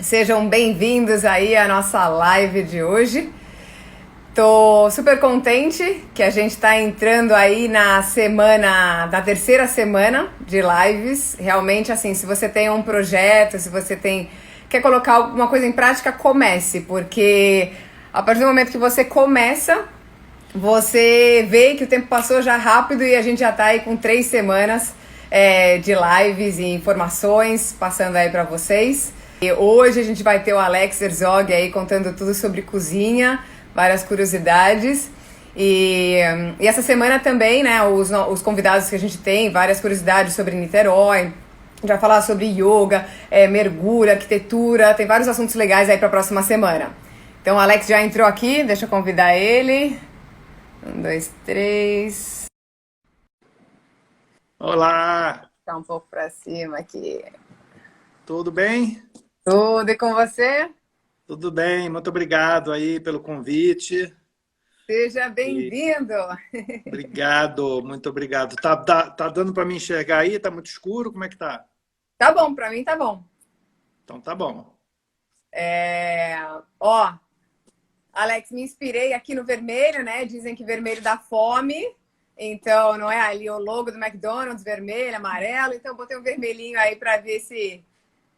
Sejam bem-vindos aí à nossa live de hoje. Tô super contente que a gente está entrando aí na terceira semana de lives. Realmente, assim, se você tem um projeto, se você quer colocar alguma coisa em prática, comece, porque a partir do momento que você começa, você vê que o tempo passou já rápido e a gente já está aí com 3 semanas de lives e informações passando aí para vocês. E hoje a gente vai ter o Alex Herzog aí contando tudo sobre cozinha, várias curiosidades. E essa semana também, né, os convidados que a gente tem, várias curiosidades sobre Niterói. A gente vai falar sobre yoga, mergulho, arquitetura, tem vários assuntos legais aí para a próxima semana. Então o Alex já entrou aqui, deixa eu convidar ele. 1, 2, 3. Olá, Tá um pouco para cima aqui. tudo bem? Tudo e com você? Tudo bem, muito obrigado aí pelo convite. Seja E bem-vindo! obrigado, muito obrigado. Tá dando para me enxergar aí? Tá muito escuro? Como é que tá? Tá bom, para mim tá bom. Então tá bom. Ó, Alex, me inspirei aqui no vermelho, né? Dizem que vermelho dá fome. Então, não é ali o logo do McDonald's, vermelho, amarelo. Então, eu botei um vermelhinho aí para ver se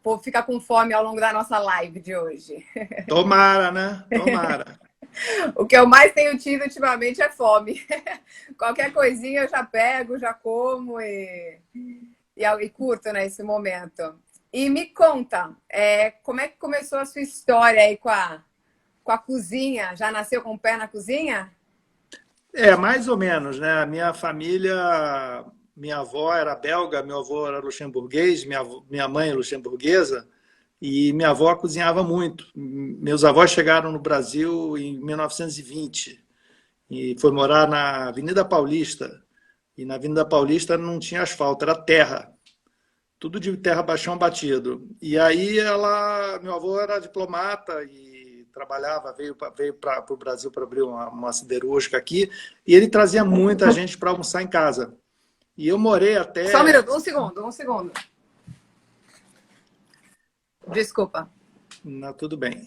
o povo fica com fome ao longo da nossa live de hoje. Tomara, né? Tomara. O que eu mais tenho tido ultimamente é fome. Qualquer coisinha eu já pego, já como e curto, né, esse momento. E me conta, como é que começou a sua história aí com a cozinha? Já nasceu com o pé na cozinha? Mais ou menos, né? A minha família, minha avó era belga, meu avô era luxemburguês, minha mãe é luxemburguesa, e minha avó cozinhava muito. Meus avós chegaram no Brasil em 1920 e foi morar na Avenida Paulista. E na Avenida Paulista não tinha asfalto, era terra. Tudo de terra baixão batido. E aí meu avô era diplomata e trabalhava, veio para o Brasil para abrir uma siderúrgica aqui, e ele trazia muita gente para almoçar em casa. E eu morei Só um até. minuto, um segundo. Desculpa. Não, tudo bem.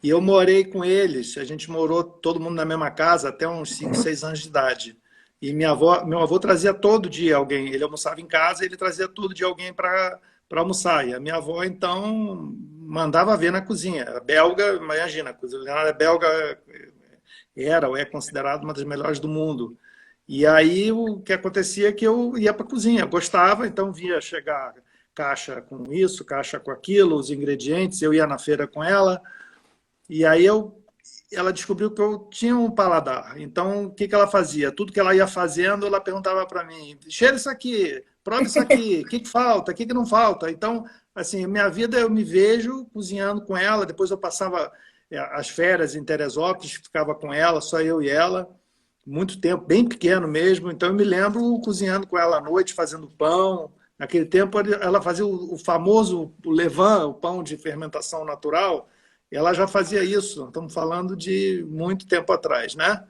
E eu morei com eles, a gente morou todo mundo na mesma casa até uns 5, 6 anos de idade. E meu avô trazia todo dia alguém, ele almoçava em casa e ele trazia todo dia alguém para almoçar. E a minha avó, então, mandava ver na cozinha. Era belga, imagina, a cozinha belga era ou é considerada uma das melhores do mundo. E aí o que acontecia é que eu ia para a cozinha, gostava, então via chegar caixa com isso, caixa com aquilo, os ingredientes, eu ia na feira com ela. E aí ela descobriu que eu tinha um paladar. Então, o que ela fazia? Tudo que ela ia fazendo, ela perguntava para mim: cheira isso aqui, prova isso aqui, o que falta, o que não falta. Então, assim, minha vida eu me vejo cozinhando com ela. Depois eu passava as férias em Teresópolis, ficava com ela, só eu e ela, muito tempo, bem pequeno mesmo. Então, eu me lembro cozinhando com ela à noite, fazendo pão. Naquele tempo, ela fazia o famoso levain, o pão de fermentação natural. Ela já fazia isso, estamos falando de muito tempo atrás, né?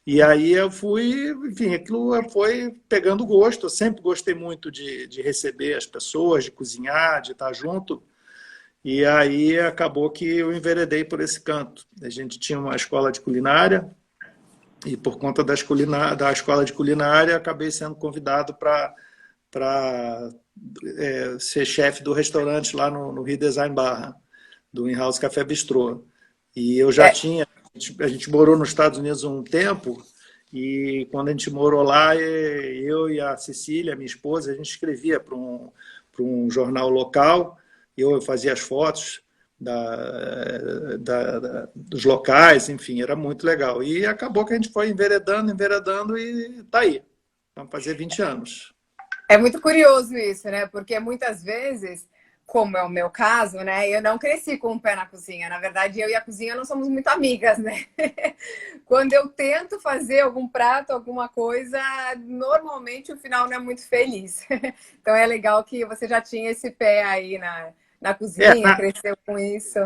E aí eu fui, enfim, aquilo foi pegando gosto. Eu sempre gostei muito de receber as pessoas, de cozinhar, de estar junto. E aí acabou que eu enveredei por esse canto. A gente tinha uma escola de culinária e por conta da escola de culinária acabei sendo convidado para ser chefe do restaurante lá no Rio Design Barra, do In-House Café Bistrô. E eu já É, tinha, a gente morou nos Estados Unidos um tempo, e quando a gente morou lá, eu e a Cecília, minha esposa, a gente escrevia para um jornal local, eu fazia as fotos dos locais, enfim, era muito legal. E acabou que a gente foi enveredando e tá aí. Vamos fazer 20 anos. é muito curioso isso, né? Porque muitas vezes, como é o meu caso, né? Eu não cresci com o pé na cozinha. Na verdade, eu e a cozinha não somos muito amigas, né? Quando eu tento fazer algum prato, alguma coisa, normalmente o final não é muito feliz. Então é legal que você já tinha esse pé aí na É, cozinha, na, cresceu com isso.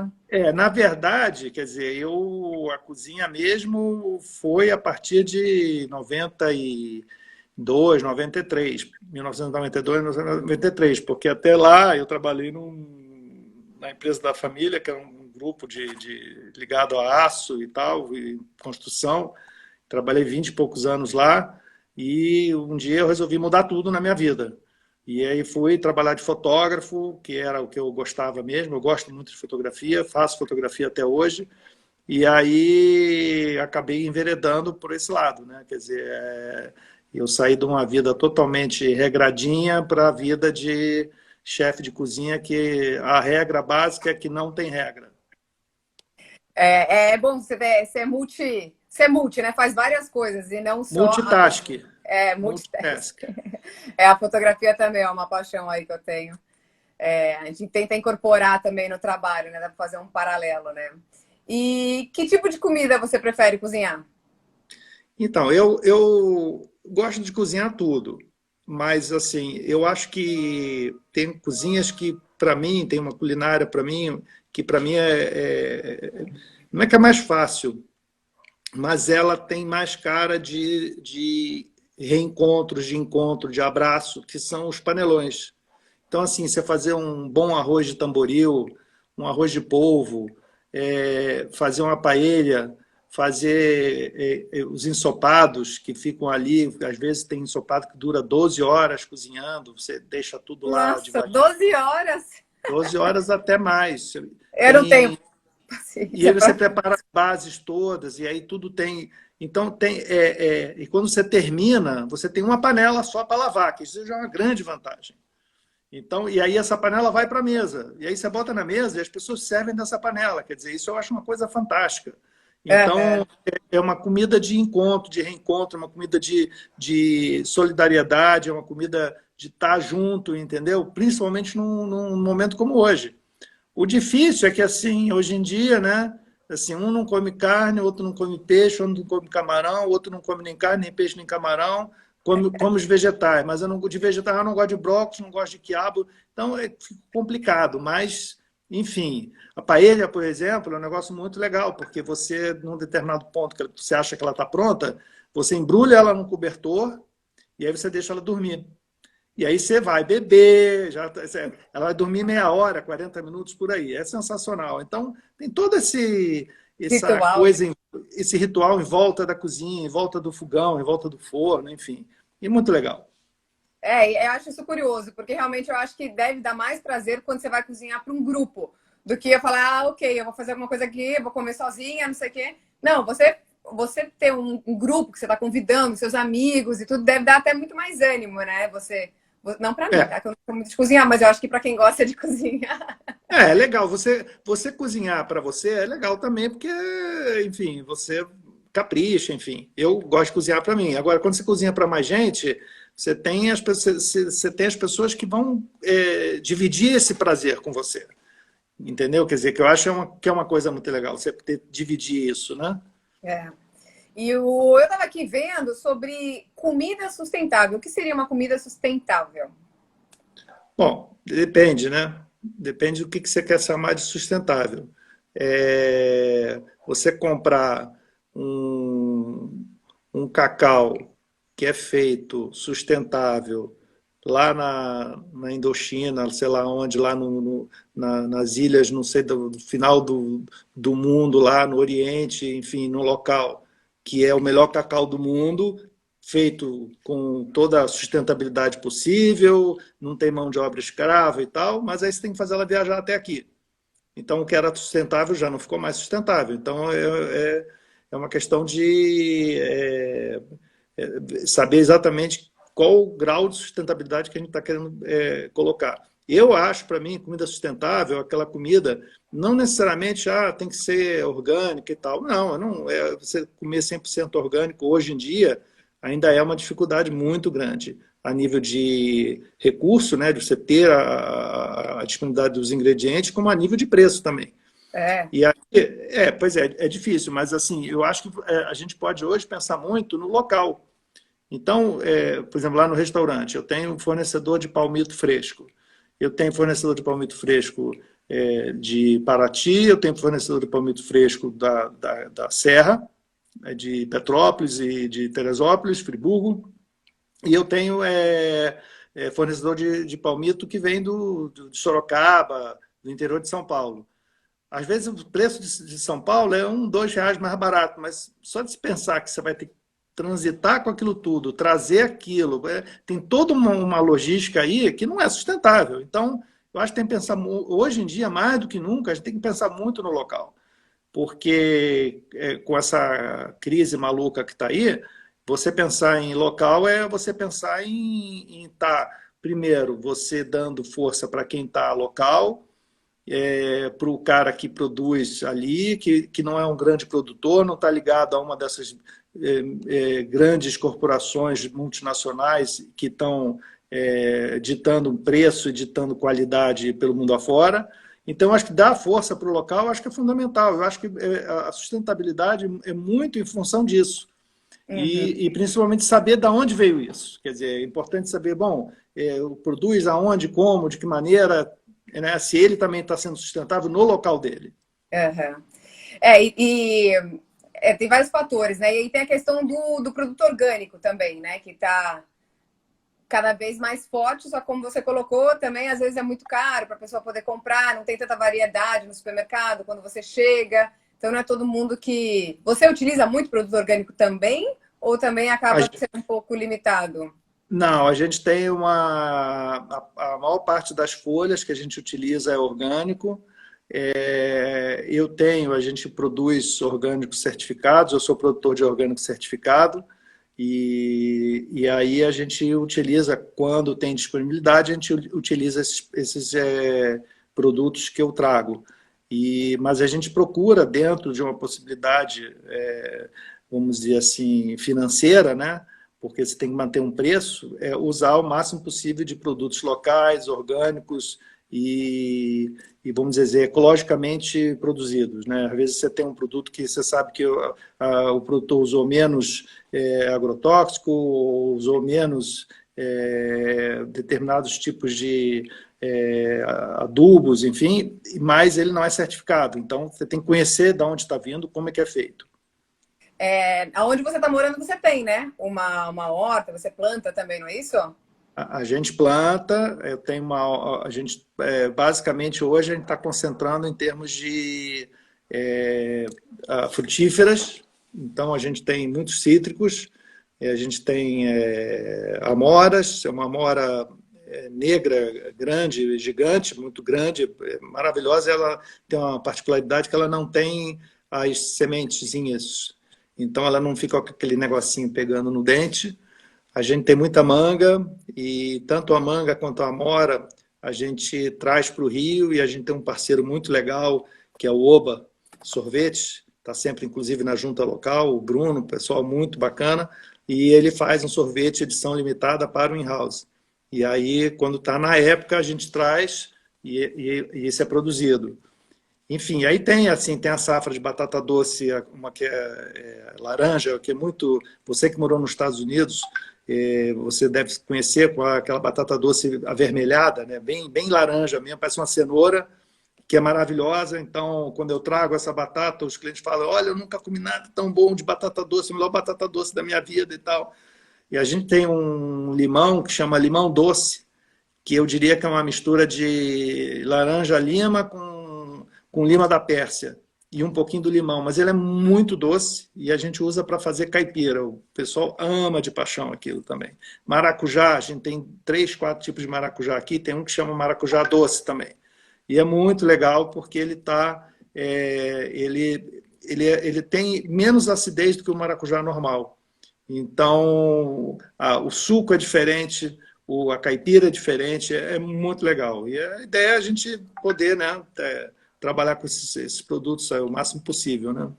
na verdade, quer dizer, a cozinha mesmo foi a partir de 92, 93, 1992, 1993, porque até lá eu trabalhei na empresa da família, que é um grupo ligado a aço e tal, e construção. Trabalhei 20 e poucos anos lá e um dia eu resolvi mudar tudo na minha vida. E aí fui trabalhar de fotógrafo, que era o que eu gostava mesmo. Eu gosto muito de fotografia, faço fotografia até hoje. E aí acabei enveredando por esse lado, né? Quer dizer, eu saí de uma vida totalmente regradinha para a vida de chefe de cozinha, que a regra básica é que não tem regra. É bom ser multi, né? Faz várias coisas e não só Multitask. multitask. A fotografia também é uma paixão aí que eu tenho. A gente tenta incorporar também no trabalho, né? Dá para fazer um paralelo, né? E que tipo de comida você prefere cozinhar? Então, eu gosto de cozinhar tudo, mas assim, eu acho que tem cozinhas que, para mim, tem uma culinária para mim, que para mim não é que é mais fácil, mas ela tem mais cara de reencontros, de encontro, de abraço, que são os panelões. Então, assim, você fazer um bom arroz de tamboril, um arroz de polvo, fazer uma paella, fazer os ensopados que ficam ali, às vezes tem ensopado que dura 12 horas cozinhando, você deixa tudo lá Nossa, devagar. 12 horas? 12 horas até mais. Eu não tenho E aí paciência você pra... prepara as bases todas, e aí tudo tem. Então, e quando você termina, você tem uma panela só para lavar, que isso já é uma grande vantagem. Então, e aí essa panela vai para a mesa. E aí você bota na mesa e as pessoas servem dessa panela. Quer dizer, isso eu acho uma coisa fantástica. Então, é uma comida de encontro, de reencontro, uma comida de solidariedade, é uma comida de estar junto, entendeu? Principalmente num momento como hoje. O difícil é que, assim, hoje em dia, né? Assim, um não come carne, outro não come peixe, outro não come camarão, outro não come nem carne, nem peixe, nem camarão. Come os vegetais, mas de vegetais eu não gosto de brócolis, não gosto de quiabo, então é complicado, mas, enfim, a paella, por exemplo, é um negócio muito legal, porque você, num determinado ponto que você acha que ela está pronta, você embrulha ela num cobertor e aí você deixa ela dormir. E aí você vai beber, ela vai dormir meia hora, 40 minutos por aí. É sensacional. Então, tem todo essa ritual, né? coisa, esse ritual em volta da cozinha, em volta do fogão, em volta do forno, enfim. E muito legal. Eu acho isso curioso, porque realmente eu acho que deve dar mais prazer quando você vai cozinhar para um grupo, do que eu falar, ok, eu vou fazer alguma coisa aqui, vou comer sozinha, não sei o quê. Não, você ter um grupo que você está convidando, seus amigos e tudo, deve dar até muito mais ânimo, né? Não para mim, tá? Que eu não sou muito de cozinhar, mas eu acho que para quem gosta de cozinhar. É legal. Você cozinhar para você é legal também, porque, enfim, você capricha, enfim. Eu gosto de cozinhar para mim. Agora, quando você cozinha para mais gente, você tem as pessoas que vão dividir esse prazer com você. Entendeu? Quer dizer, que eu acho que é uma coisa muito legal, você dividir isso, né? É. Eu estava aqui vendo sobre comida sustentável. O que seria uma comida sustentável? Bom, depende, né? Depende do que você quer chamar de sustentável. Você comprar um cacau que é feito sustentável lá na Indochina, sei lá onde, lá nas ilhas, não sei, do final do mundo, lá no Oriente, enfim, no local, que é o melhor cacau do mundo, feito com toda a sustentabilidade possível, não tem mão de obra escrava e tal, mas aí você tem que fazer ela viajar até aqui. Então, o que era sustentável já não ficou mais sustentável. Então, é uma questão de saber exatamente qual o grau de sustentabilidade que a gente está querendo colocar. Eu acho, para mim, comida sustentável, aquela comida, não necessariamente tem que ser orgânica e tal. Não, você comer 100% orgânico hoje em dia ainda é uma dificuldade muito grande a nível de recurso, né, de você ter a disponibilidade dos ingredientes, como a nível de preço também. E aí, pois é difícil, mas assim, eu acho que a gente pode hoje pensar muito no local. Então, por exemplo, lá no restaurante, eu tenho um fornecedor de palmito fresco. Eu tenho fornecedor de palmito fresco de Paraty, eu tenho fornecedor de palmito fresco da Serra, de Petrópolis e de Teresópolis, Friburgo. E eu tenho fornecedor de palmito que vem de Sorocaba, do interior de São Paulo. Às vezes o preço de São Paulo é R$ 1, R$ 2 mais barato, mas só de se pensar que você vai ter que transitar com aquilo tudo, trazer aquilo, tem toda uma logística aí que não é sustentável. Então, eu acho que tem que pensar, hoje em dia, mais do que nunca, a gente tem que pensar muito no local. Porque com essa crise maluca que está aí, você pensar em local é você pensar em estar, primeiro, você dando força para quem está local, para o cara que produz ali, que não é um grande produtor, não está ligado a uma dessas grandes corporações multinacionais que estão ditando um preço e ditando qualidade pelo mundo afora. Então, acho que dar força para o local, acho que é fundamental. Eu acho que a sustentabilidade é muito em função disso. Uhum. E principalmente saber de onde veio isso. Quer dizer, é importante saber, bom, produz aonde, como, de que maneira, né, se ele também está sendo sustentável no local dele. Uhum. Tem vários fatores, né? E aí tem a questão do produto orgânico também, né? Que está cada vez mais forte, só como você colocou, também às vezes é muito caro para a pessoa poder comprar, não tem tanta variedade no supermercado quando você chega. Então não é todo mundo que. Você utiliza muito produto orgânico também? Ou também acaba A, sendo um pouco limitado? não, a gente tem a maior parte das folhas que a gente utiliza é orgânico. A gente produz orgânicos certificados, eu sou produtor de orgânico certificado. E aí a gente utiliza, quando tem disponibilidade, a gente utiliza esses produtos que eu trago. Mas a gente procura, dentro de uma possibilidade, vamos dizer assim, financeira, né? Porque você tem que manter um preço, usar o máximo possível de produtos locais, orgânicos e vamos dizer, ecologicamente produzidos. Né? Às vezes você tem um produto que você sabe que o produtor usou menos agrotóxico, usou menos determinados tipos de adubos, enfim, mas ele não é certificado. Então, você tem que conhecer de onde está vindo, como é que é feito. Aonde você está morando, você tem, né? Uma horta, você planta também, não é isso? A gente planta, eu tenho a gente basicamente hoje a gente está concentrando em termos de frutíferas. Então a gente tem muitos cítricos, a gente tem amoras, é uma amora negra, grande, gigante, muito grande, maravilhosa. Ela tem uma particularidade que ela não tem as sementezinhas, então ela não fica com aquele negocinho pegando no dente. A gente tem muita manga e tanto a manga quanto a amora a gente traz para o Rio e a gente tem um parceiro muito legal que é o Oba Sorvetes, está sempre inclusive na junta local, o Bruno, pessoal muito bacana, e ele faz um sorvete edição limitada para o in-house. E aí, quando está na época, a gente traz e isso é produzido. Enfim, aí tem assim, tem a safra de batata doce, uma que é laranja, que é muito. Você que morou nos Estados Unidos, você deve conhecer com aquela batata doce avermelhada, né? Bem laranja mesmo, parece uma cenoura, que é maravilhosa. Então, quando eu trago essa batata, os clientes falam: olha, eu nunca comi nada tão bom de batata doce, a melhor batata doce da minha vida e tal. E a gente tem um limão que chama limão doce, que eu diria que é uma mistura de laranja-lima com lima da Pérsia e um pouquinho do limão, mas ele é muito doce e a gente usa para fazer caipira. O pessoal ama de paixão aquilo também. Maracujá, a gente tem 3, 4 tipos de maracujá aqui, tem um que chama maracujá doce também. E é muito legal porque ele tá, ele tem menos acidez do que o maracujá normal. Então, o suco é diferente, a caipira é diferente, é muito legal. E a ideia é a gente poder, né, trabalhar com esses produtos o máximo possível, né?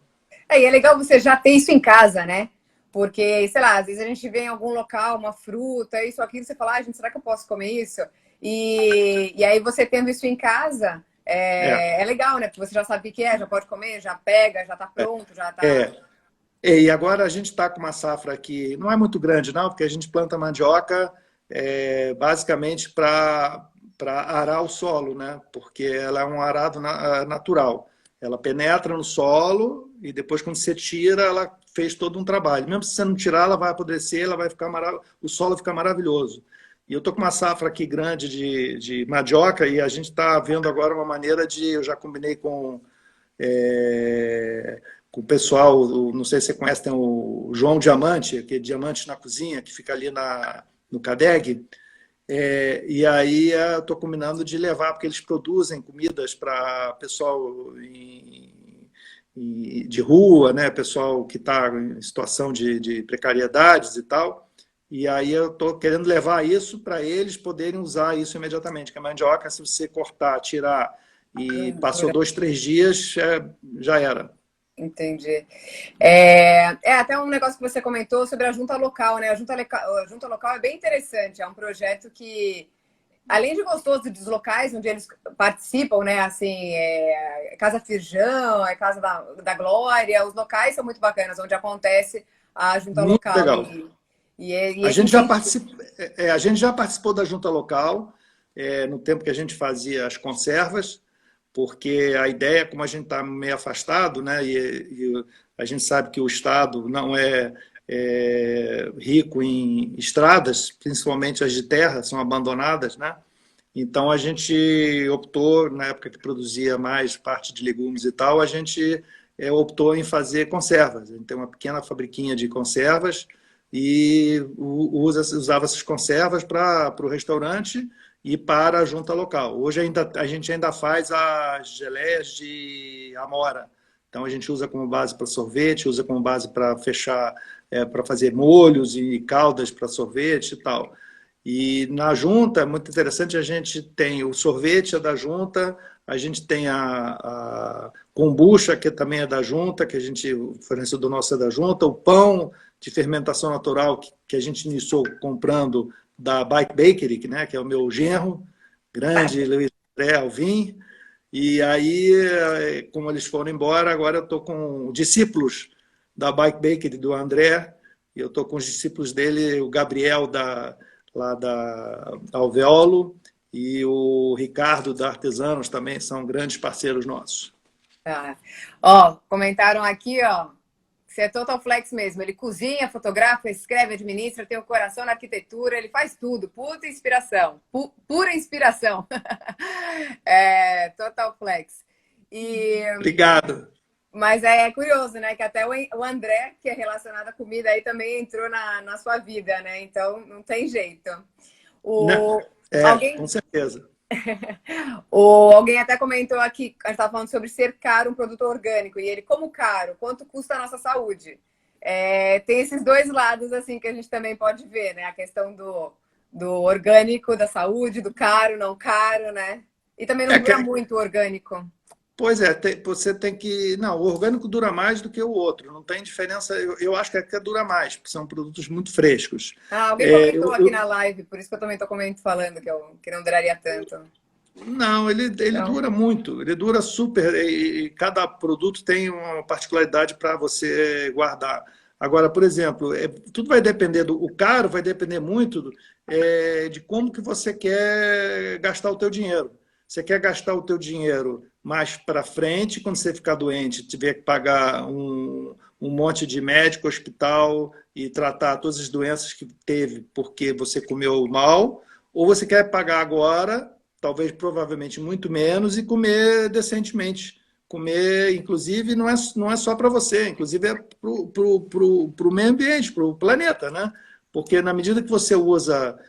E é legal você já ter isso em casa, né? Porque, sei lá, às vezes a gente vê em algum local uma fruta, isso, aquilo, você fala, gente, será que eu posso comer isso? E aí você tendo isso em casa, É, é legal, né? Porque você já sabe o que é, já pode comer, já pega, já tá pronto, já tá. é. E agora a gente está com uma safra que não é muito grande, não, porque a gente planta mandioca basicamente para arar o solo, né? Porque ela é um arado natural. Ela penetra no solo e depois, quando você tira, ela fez todo um trabalho. Mesmo se você não tirar, ela vai apodrecer, ela vai ficar o solo fica maravilhoso. E eu estou com uma safra aqui grande de mandioca e a gente está vendo agora uma maneira de... Eu já combinei com o pessoal, não sei se você conhece, tem o João Diamante, que é Diamante na Cozinha, que fica ali no CADEG. E aí eu estou combinando de levar, porque eles produzem comidas para pessoal de rua, né? Pessoal que está em situação de precariedades e tal. E aí eu estou querendo levar isso para eles poderem usar isso imediatamente. Que a mandioca, se você cortar, tirar e passou 2, 3 dias, já era. Entendi. Até um negócio que você comentou sobre a junta local, né? A junta local é bem interessante. É um projeto que, além de gostoso dos locais onde eles participam, né? Assim, Casa Firjão, Casa da Glória, os locais são muito bacanas, onde acontece a junta Muito local. legal. E A esse gente já incentivo... a gente já participou da junta local, no tempo que a gente fazia as conservas, porque a ideia, como a gente está meio afastado, né, e a gente sabe que o Estado não é rico em estradas, principalmente as de terra, são abandonadas, né? Então a gente optou, na época que produzia mais parte de legumes e tal, a gente optou em fazer conservas. A gente tem uma pequena fabriquinha de conservas e usava essas conservas para o restaurante e para a junta local. Hoje a gente ainda faz as geleias de amora. Então a gente usa como base para sorvete, usa como base para fechar, para fazer molhos e caldas para sorvete e tal. E na junta, é muito interessante, a gente tem o sorvete da junta, a gente tem a kombucha, que também é da junta, que a gente, o fornecedor nosso é da junta, o pão de fermentação natural, que a gente iniciou comprando da Bike Bakery, né, que é o meu genro, grande Luiz André Alvim. E aí, como eles foram embora, agora eu estou com discípulos da Bike Bakery do André, e eu estou com os discípulos dele, o Gabriel lá da Alveolo e o Ricardo da Artesanos também são grandes parceiros nossos. Tá. Ó, comentaram aqui, ó, você é total flex mesmo. Ele cozinha, fotografa, escreve, administra, tem o coração na arquitetura, ele faz tudo. Puta inspiração. Pura inspiração. Total flex. Obrigado. Mas é curioso, né? Que até o André, que é relacionado à comida, aí também entrou na sua vida, né? Então, não tem jeito. Com certeza. Alguém até comentou aqui, a gente estava falando sobre ser caro um produto orgânico, e ele, como caro? Quanto custa a nossa saúde? Tem esses dois lados, assim, que a gente também pode ver, né? A questão do orgânico, da saúde, do caro, não caro, né? E também não dura muito o orgânico. Pois é, você tem que... Não, o orgânico dura mais do que o outro, não tem diferença. Eu acho que até dura mais, porque são produtos muito frescos. Alguém comentou aqui na live, por isso que eu também estou falando que não duraria tanto. Não, ele dura muito, ele dura super, e cada produto tem uma particularidade para você guardar. Agora, por exemplo, tudo vai depender o caro vai depender muito de como que você quer gastar o teu dinheiro. Você quer gastar o teu dinheiro mais para frente, quando você ficar doente, tiver que pagar um monte de médico, hospital e tratar todas as doenças que teve porque você comeu mal, ou você quer pagar agora, talvez provavelmente muito menos, e comer decentemente. Comer, inclusive, não é só para você, inclusive é para o meio ambiente, para o planeta, né? Porque na medida que você usa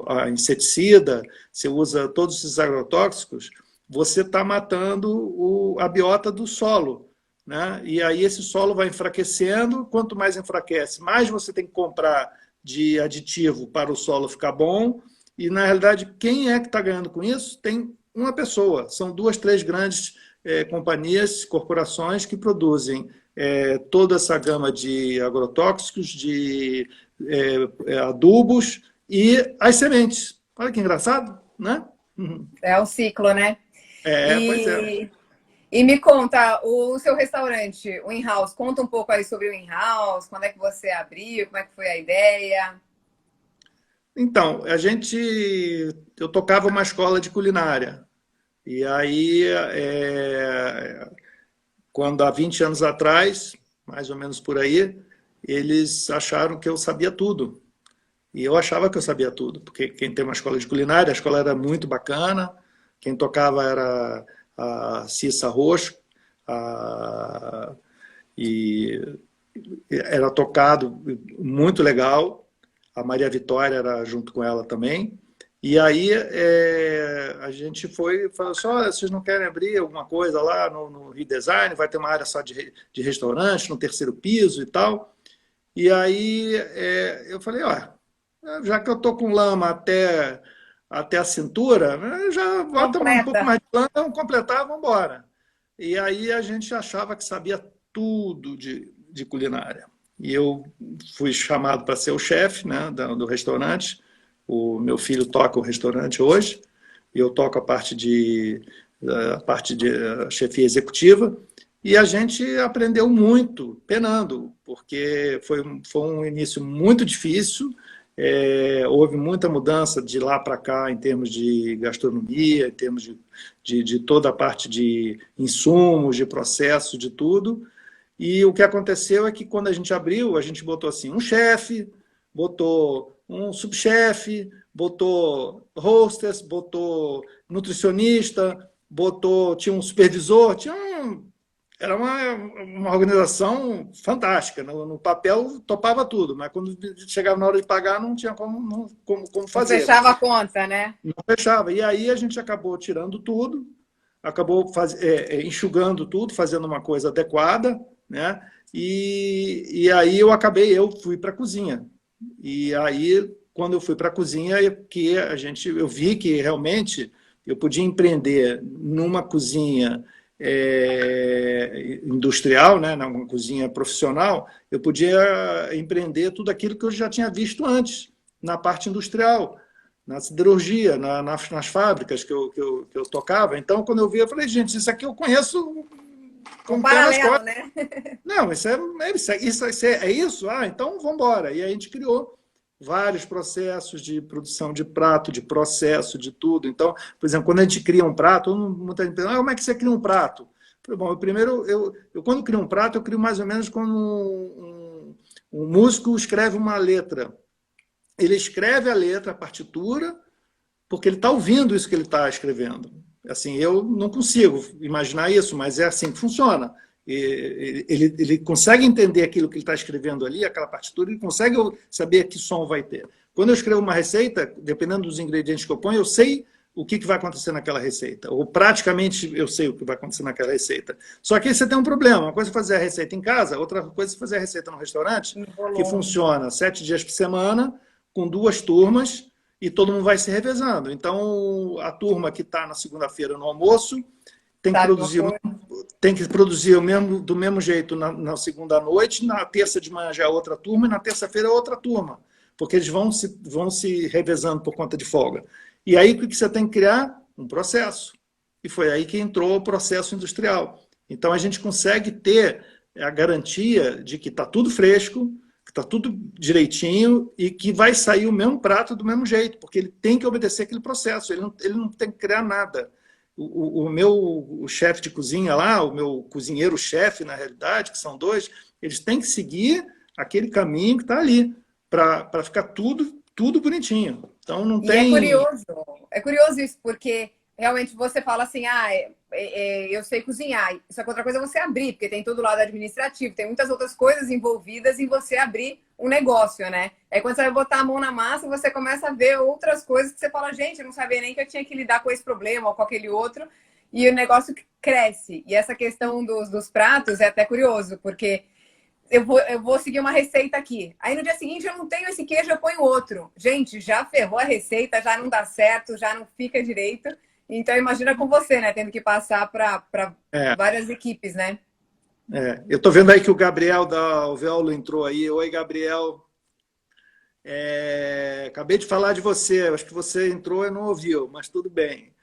a inseticida, você usa todos esses agrotóxicos, você está matando a biota do solo, né? E aí esse solo vai enfraquecendo, quanto mais enfraquece, mais você tem que comprar de aditivo para o solo ficar bom, e na realidade quem é que está ganhando com isso? Tem uma pessoa, são 2, 3 grandes companhias, corporações que produzem toda essa gama de agrotóxicos, de adubos e as sementes. Olha que engraçado, né? É um ciclo, né? Pois é. E me conta, o seu restaurante, o In-House, conta um pouco aí sobre o In-House, quando é que você abriu, como é que foi a ideia? Então, eu tocava uma escola de culinária. E aí, quando há 20 anos atrás, mais ou menos por aí, eles acharam que eu sabia tudo. E eu achava que eu sabia tudo, porque quem tem uma escola de culinária, a escola era muito bacana, quem tocava era a Cissa Roxo, e era tocado muito legal, a Maria Vitória era junto com ela também. E aí a gente foi e falou assim, olha, vocês não querem abrir alguma coisa lá no redesign, vai ter uma área só de restaurante, no terceiro piso e tal. E aí eu falei, ó, já que eu tô com lama até a cintura, já bota um pouco Completa. mais de lama, vamos completar, vamos embora. E aí a gente achava que sabia tudo de culinária. E eu fui chamado para ser o chefe, né, do restaurante. O meu filho toca o restaurante hoje, e eu toco a parte de chefia executiva. E a gente aprendeu muito, penando, porque foi um início muito difícil, houve muita mudança de lá para cá em termos de gastronomia, em termos de toda a parte de insumos, de processo, de tudo. E o que aconteceu é que quando a gente abriu, a gente botou assim, um chefe, botou um subchefe, botou hostess, botou nutricionista, tinha um supervisor, era uma organização fantástica. No papel topava tudo, mas quando chegava na hora de pagar não tinha como Não fazer. fechava a conta, né? Não fechava. E aí a gente acabou tirando tudo, acabou enxugando tudo, fazendo uma coisa adequada, né? Eu fui para a cozinha. E aí, quando eu fui para a cozinha, eu vi que realmente eu podia empreender numa cozinha industrial, né, numa cozinha profissional, eu podia empreender tudo aquilo que eu já tinha visto antes, na parte industrial, na siderurgia, nas fábricas que eu tocava. Então, quando eu vi, eu falei, gente, isso aqui eu conheço Um com o pé nas paralelo, costas. né? Não, isso? Ah, então vamos embora. E aí a gente criou vários processos de produção de prato, de processo, de tudo. Então, por exemplo, quando a gente cria um prato, muita gente pergunta, como é que você cria um prato? Eu falei, bom, quando crio um prato, eu crio mais ou menos como um músico escreve uma letra. Ele escreve a letra, a partitura, porque ele está ouvindo isso que ele está escrevendo. Assim, eu não consigo imaginar isso, mas é assim que funciona. Ele consegue entender aquilo que ele está escrevendo ali, aquela partitura, ele consegue saber que som vai ter. Quando eu escrevo uma receita, dependendo dos ingredientes que eu ponho, eu sei o que vai acontecer naquela receita. Ou praticamente eu sei o que vai acontecer naquela receita. Só que aí você tem um problema. Uma coisa é fazer a receita em casa, outra coisa é fazer a receita no restaurante, que funciona 7 dias por semana, com 2 turmas, e todo mundo vai se revezando. Então, a turma que está na segunda-feira no almoço tem que produzir do mesmo jeito na segunda noite, na terça de manhã já é outra turma, e na terça-feira é outra turma, porque eles vão se revezando por conta de folga. E aí, o que você tem que criar? Um processo. E foi aí que entrou o processo industrial. Então, a gente consegue ter a garantia de que está tudo fresco, que está tudo direitinho e que vai sair o mesmo prato do mesmo jeito, porque ele tem que obedecer aquele processo, ele não tem que criar nada. O meu chefe de cozinha lá, o meu cozinheiro-chefe, na realidade, que são 2, eles têm que seguir aquele caminho que está ali, para ficar tudo bonitinho. Então, não E tem... é curioso isso, porque realmente você fala assim, eu sei cozinhar. Só que outra coisa é você abrir, porque tem todo o lado administrativo, tem muitas outras coisas envolvidas em você abrir um negócio, né? Aí quando você vai botar a mão na massa, você começa a ver outras coisas que você fala, gente, eu não sabia nem que eu tinha que lidar com esse problema ou com aquele outro, e o negócio cresce. E essa questão dos pratos é até curioso, porque eu vou seguir uma receita aqui. Aí no dia seguinte eu não tenho esse queijo, eu ponho outro. Gente, já ferrou a receita, já não dá certo, já não fica direito. Então, imagina com você, né? Tendo que passar para várias equipes, né? Eu estou vendo aí que o Gabriel da Alveolo entrou aí. Oi, Gabriel. Acabei de falar de você. Acho que você entrou e não ouviu, mas tudo bem.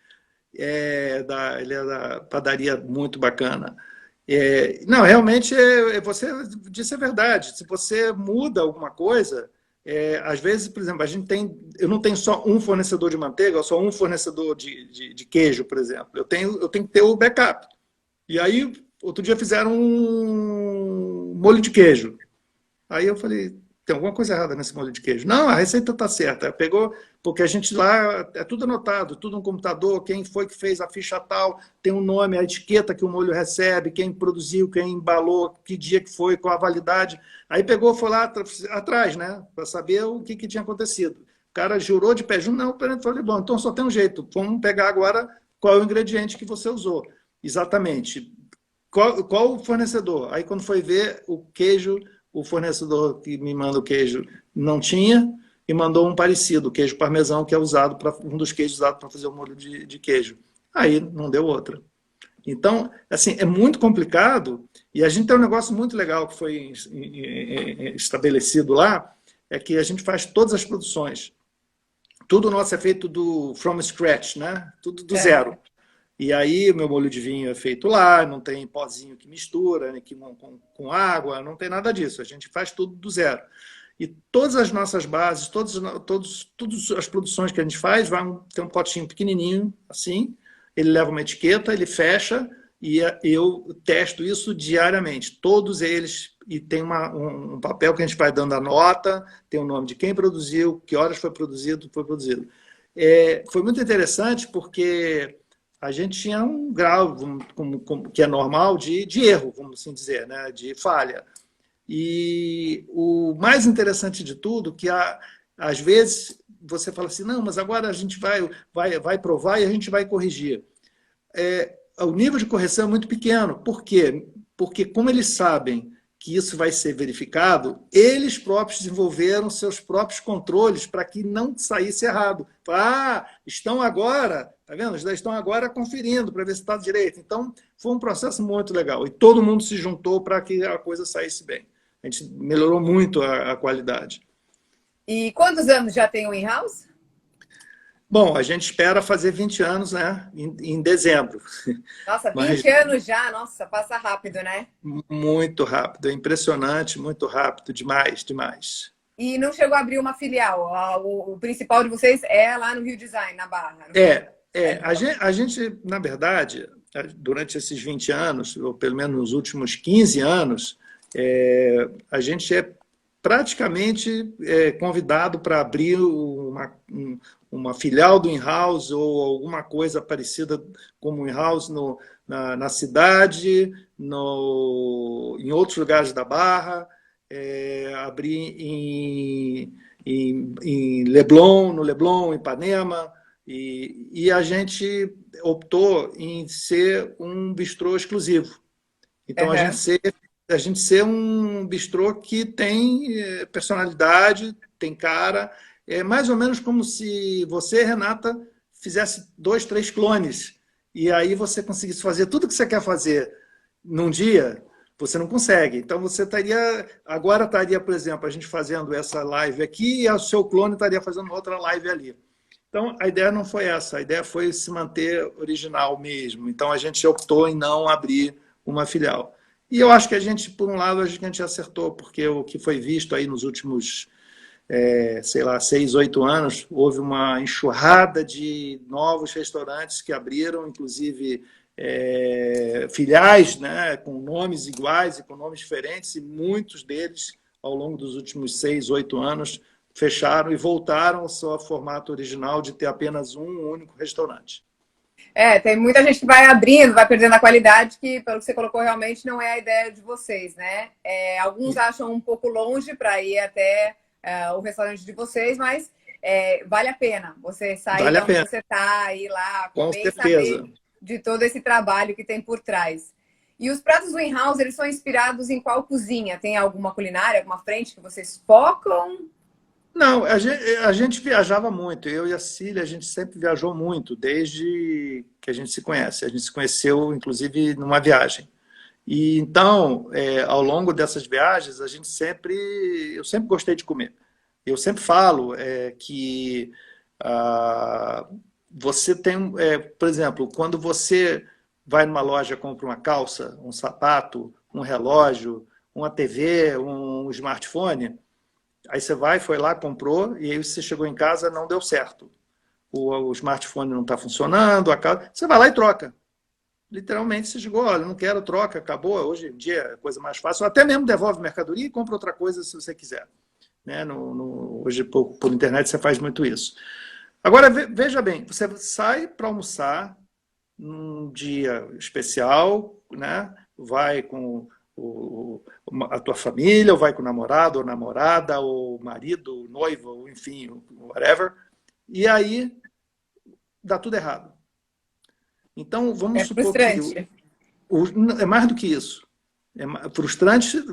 Ele é da padaria muito bacana. Não, realmente, você disse a verdade. Se você muda alguma coisa... às vezes, por exemplo, eu não tenho só um fornecedor de manteiga, ou só um fornecedor de queijo, por exemplo. Eu tenho que ter o backup. E aí, outro dia fizeram um molho de queijo. Aí eu falei, tem alguma coisa errada nesse molho de queijo. Não, a receita está certa. Pegou, porque a gente lá, é tudo anotado, tudo no computador, quem foi que fez a ficha tal, tem um nome, a etiqueta que o molho recebe, quem produziu, quem embalou, que dia que foi, qual a validade. Aí pegou, foi lá atrás, né, para saber o que tinha acontecido. O cara jurou de pé junto, não, eu falei, bom, então só tem um jeito, vamos pegar agora qual é o ingrediente que você usou. Exatamente. Qual o fornecedor? Aí quando foi ver o queijo, o fornecedor que me manda o queijo não tinha e mandou um parecido, o queijo parmesão, que é usado para um dos queijos usados para fazer o molho de queijo. Aí não deu outra. Então, assim, é muito complicado e a gente tem um negócio muito legal que foi estabelecido lá, é que a gente faz todas as produções. Tudo nosso é feito from scratch, né? Tudo do zero. E aí o meu molho de vinho é feito lá, não tem pozinho que mistura, né, com água, não tem nada disso. A gente faz tudo do zero. E todas as nossas bases, todas as produções que a gente faz, tem um potinho pequenininho, assim, ele leva uma etiqueta, ele fecha, e eu testo isso diariamente. Todos eles, e tem um papel que a gente vai dando a nota, tem o nome de quem produziu, que horas foi produzido. Foi muito interessante porque a gente tinha um grau, que é normal, de erro, vamos assim dizer, né? De falha. E o mais interessante de tudo, que às vezes você fala assim, não, mas agora a gente vai provar e a gente vai corrigir. O nível de correção é muito pequeno. Por quê? Porque como eles sabem que isso vai ser verificado, eles próprios desenvolveram seus próprios controles para que não saísse errado. Estão agora, tá vendo? Estão agora conferindo para ver se está direito. Então, foi um processo muito legal. E todo mundo se juntou para que a coisa saísse bem. A gente melhorou muito a qualidade. E quantos anos já tem o in-house? Bom, a gente espera fazer 20 anos, né, em dezembro. Nossa, 20 anos já, nossa, passa rápido, né? Muito rápido, é impressionante, muito rápido, demais, demais. E não chegou a abrir uma filial? O principal de vocês é lá no Rio Design, na Barra. A gente, na verdade, durante esses 20 anos, ou pelo menos nos últimos 15 anos, a gente é praticamente convidado para abrir uma filial do in-house ou alguma coisa parecida como in-house na cidade, em outros lugares da Barra, abrir em Leblon, no Leblon, em Ipanema, e a gente optou em ser um bistrô exclusivo. Então, a gente ser um bistrô que tem personalidade, tem cara. É mais ou menos como se você, Renata, fizesse 2, 3 clones. E aí você conseguisse fazer tudo que você quer fazer num dia, você não consegue. Então você agora estaria, por exemplo, a gente fazendo essa live aqui e o seu clone estaria fazendo outra live ali. Então a ideia não foi essa, a ideia foi se manter original mesmo. Então a gente optou em não abrir uma filial. E eu acho que a gente, por um lado, a gente acertou, porque o que foi visto aí nos últimos, 6, 8 anos, houve uma enxurrada de novos restaurantes que abriram, inclusive filiais, né, com nomes iguais e com nomes diferentes, e muitos deles, ao longo dos últimos 6, 8 anos, fecharam e voltaram ao seu formato original de ter apenas um único restaurante. Tem muita gente que vai abrindo, vai perdendo a qualidade, que, pelo que você colocou, realmente não é a ideia de vocês, né? Alguns acham um pouco longe para ir até o restaurante de vocês, mas vale a pena você sair de onde você está, ir lá, comer e saber de todo esse trabalho que tem por trás. E os pratos do in-house, eles são inspirados em qual cozinha? Tem alguma culinária, alguma frente que vocês focam? Não, a gente viajava muito. Eu e a Cília, a gente sempre viajou muito, desde que a gente se conhece. A gente se conheceu, inclusive, numa viagem. E então, ao longo dessas viagens, eu sempre gostei de comer. Eu sempre falo que você tem, por exemplo, quando você vai numa loja e compra uma calça, um sapato, um relógio, uma TV, um smartphone, aí você foi lá, comprou, e aí você chegou em casa, não deu certo. O smartphone não está funcionando, você vai lá e troca. Literalmente, você chegou, olha, não quero, troca, acabou. Hoje em dia é coisa mais fácil. Ou até mesmo devolve mercadoria e compra outra coisa se você quiser. né? Hoje, por internet, você faz muito isso. Agora, veja bem, você sai para almoçar num dia especial, né? Vai com a tua família, ou vai com o namorado, ou namorada, ou marido, ou noivo, ou enfim, whatever, e aí dá tudo errado. Então, vamos É supor que frustrante. é mais do que isso. É frustrante,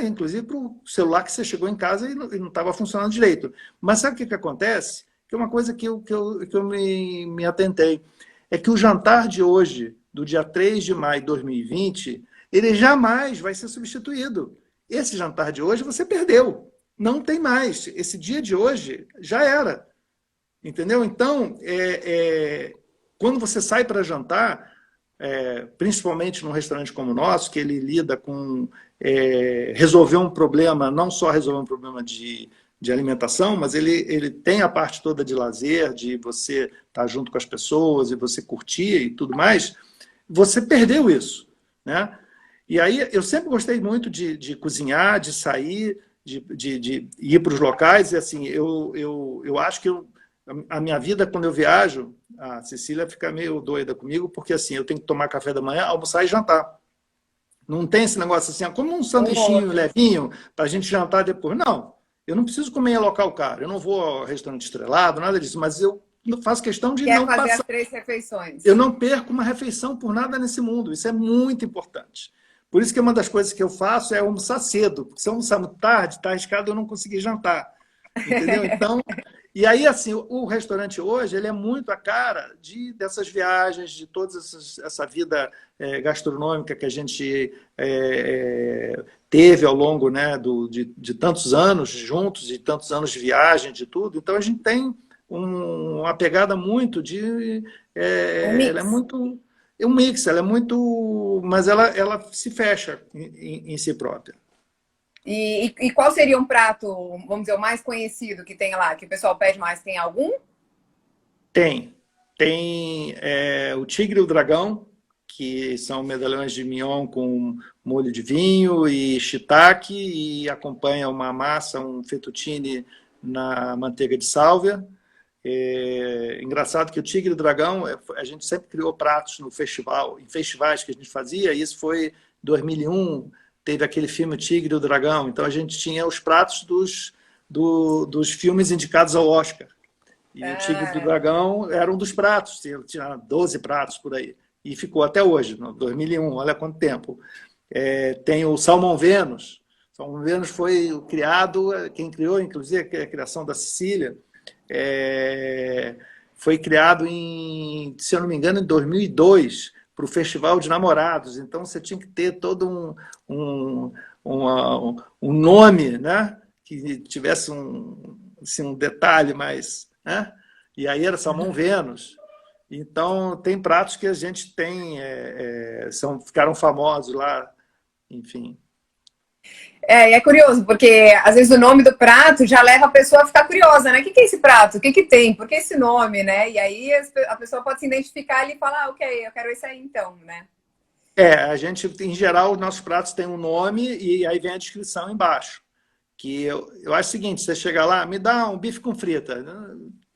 inclusive, para o celular que você chegou em casa e não estava funcionando direito. Mas sabe o que acontece? Que é uma coisa que eu me atentei. É que o jantar de hoje, do dia 3 de maio de 2020, ele jamais vai ser substituído. Esse jantar de hoje você perdeu. Não tem mais. Esse dia de hoje já era. Entendeu? Então, quando você sai para jantar, principalmente num restaurante como o nosso, que ele lida com resolver um problema, não só resolver um problema de alimentação, mas ele tem a parte toda de lazer, de você estar junto com as pessoas e você curtir e tudo mais, você perdeu isso, né? E aí eu sempre gostei muito de cozinhar, de sair, de ir para os locais, e assim, eu acho que a minha vida, quando eu viajo, a Cecília fica meio doida comigo, porque assim, eu tenho que tomar café da manhã, almoçar e jantar. Não tem esse negócio assim, como um sanduichinho levinho para a gente jantar depois. Não, eu não preciso comer em local caro, eu não vou ao restaurante estrelado, nada disso, mas eu faço questão de Quer não fazer passar. as 3 refeições. Eu não perco uma refeição por nada nesse mundo, isso é muito importante. Por isso que uma das coisas que eu faço é almoçar cedo, porque se eu almoçar muito tarde, está arriscado eu não conseguir jantar. Entendeu? Então, e aí, assim, o restaurante hoje, ele é muito a cara dessas viagens, de toda essa vida gastronômica que a gente teve ao longo, né, de tantos anos juntos, de tantos anos de viagem, de tudo. Então, a gente tem uma pegada muito de... ela é muito... É um mix, ela é muito... Mas ela se fecha em si própria. E qual seria um prato, vamos dizer, o mais conhecido que tem lá, que o pessoal pede mais? Tem algum? Tem. Tem o tigre e o dragão, que são medalhões de mignon com molho de vinho e shiitake, e acompanha uma massa, um fettuccine na manteiga de sálvia. Engraçado que o tigre e o dragão, a gente sempre criou pratos no festival, em festivais que a gente fazia, e isso foi em 2001, teve aquele filme O Tigre e o Dragão, então a gente tinha os pratos dos filmes indicados ao Oscar. E o Tigre e o Dragão era um dos pratos, tinha 12 pratos por aí. E ficou até hoje, no 2001, olha quanto tempo. Tem o Salmão Vênus. Salmão Vênus foi criado, quem criou, inclusive, a criação da Sicília, foi criado se eu não me engano, em 2002, para o Festival de Namorados. Então, você tinha que ter todo um nome, né? Que tivesse assim, um detalhe mais... Né? E aí era Salmão Vênus. Então, tem pratos que a gente tem, ficaram famosos lá, enfim. É curioso, porque às vezes o nome do prato já leva a pessoa a ficar curiosa, né? O que é esse prato? O que tem? Por que esse nome, né? E aí a pessoa pode se identificar ali e falar, ok, eu quero esse aí então, né? A gente, em geral, os nossos pratos têm um nome e aí vem a descrição embaixo. Que eu acho o seguinte, você chega lá, me dá um bife com frita,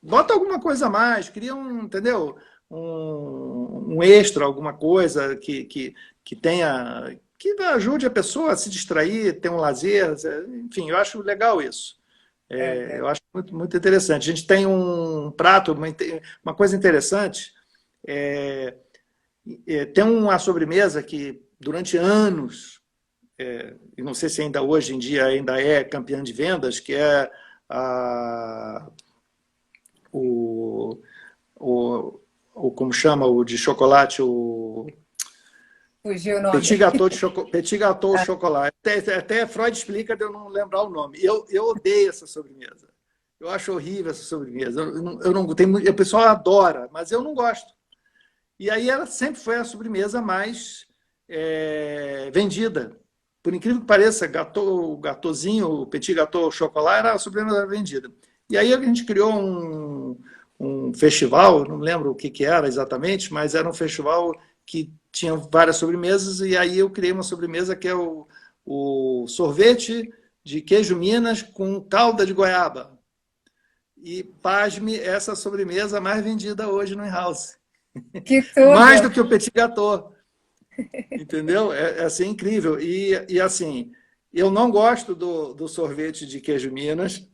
bota alguma coisa a mais, cria entendeu? Um extra, alguma coisa que tenha... que ajude a pessoa a se distrair, ter um lazer, enfim, eu acho legal isso. Eu acho muito, muito interessante. A gente tem um prato, uma coisa interessante, tem uma sobremesa que durante anos, e não sei se ainda hoje em dia ainda é campeã de vendas, que é como chama, o de chocolate, Fugiu o nome. Petit gâteau au chocolat. Até Freud explica de eu não lembrar o nome. Eu odeio essa sobremesa. Eu acho horrível essa sobremesa. O pessoal adora, mas eu não gosto. E aí ela sempre foi a sobremesa mais vendida. Por incrível que pareça, o gatozinho, o petit gâteau au chocolat era a sobremesa vendida. E aí a gente criou um festival, não lembro o que era exatamente, mas era um festival que tinha várias sobremesas, e aí eu criei uma sobremesa que é o sorvete de queijo Minas com calda de goiaba. E, pasme, essa sobremesa mais vendida hoje no in-house. Que Mais do tudo! que o petit gâteau. Entendeu? É assim, incrível. Assim, eu não gosto do sorvete de queijo Minas,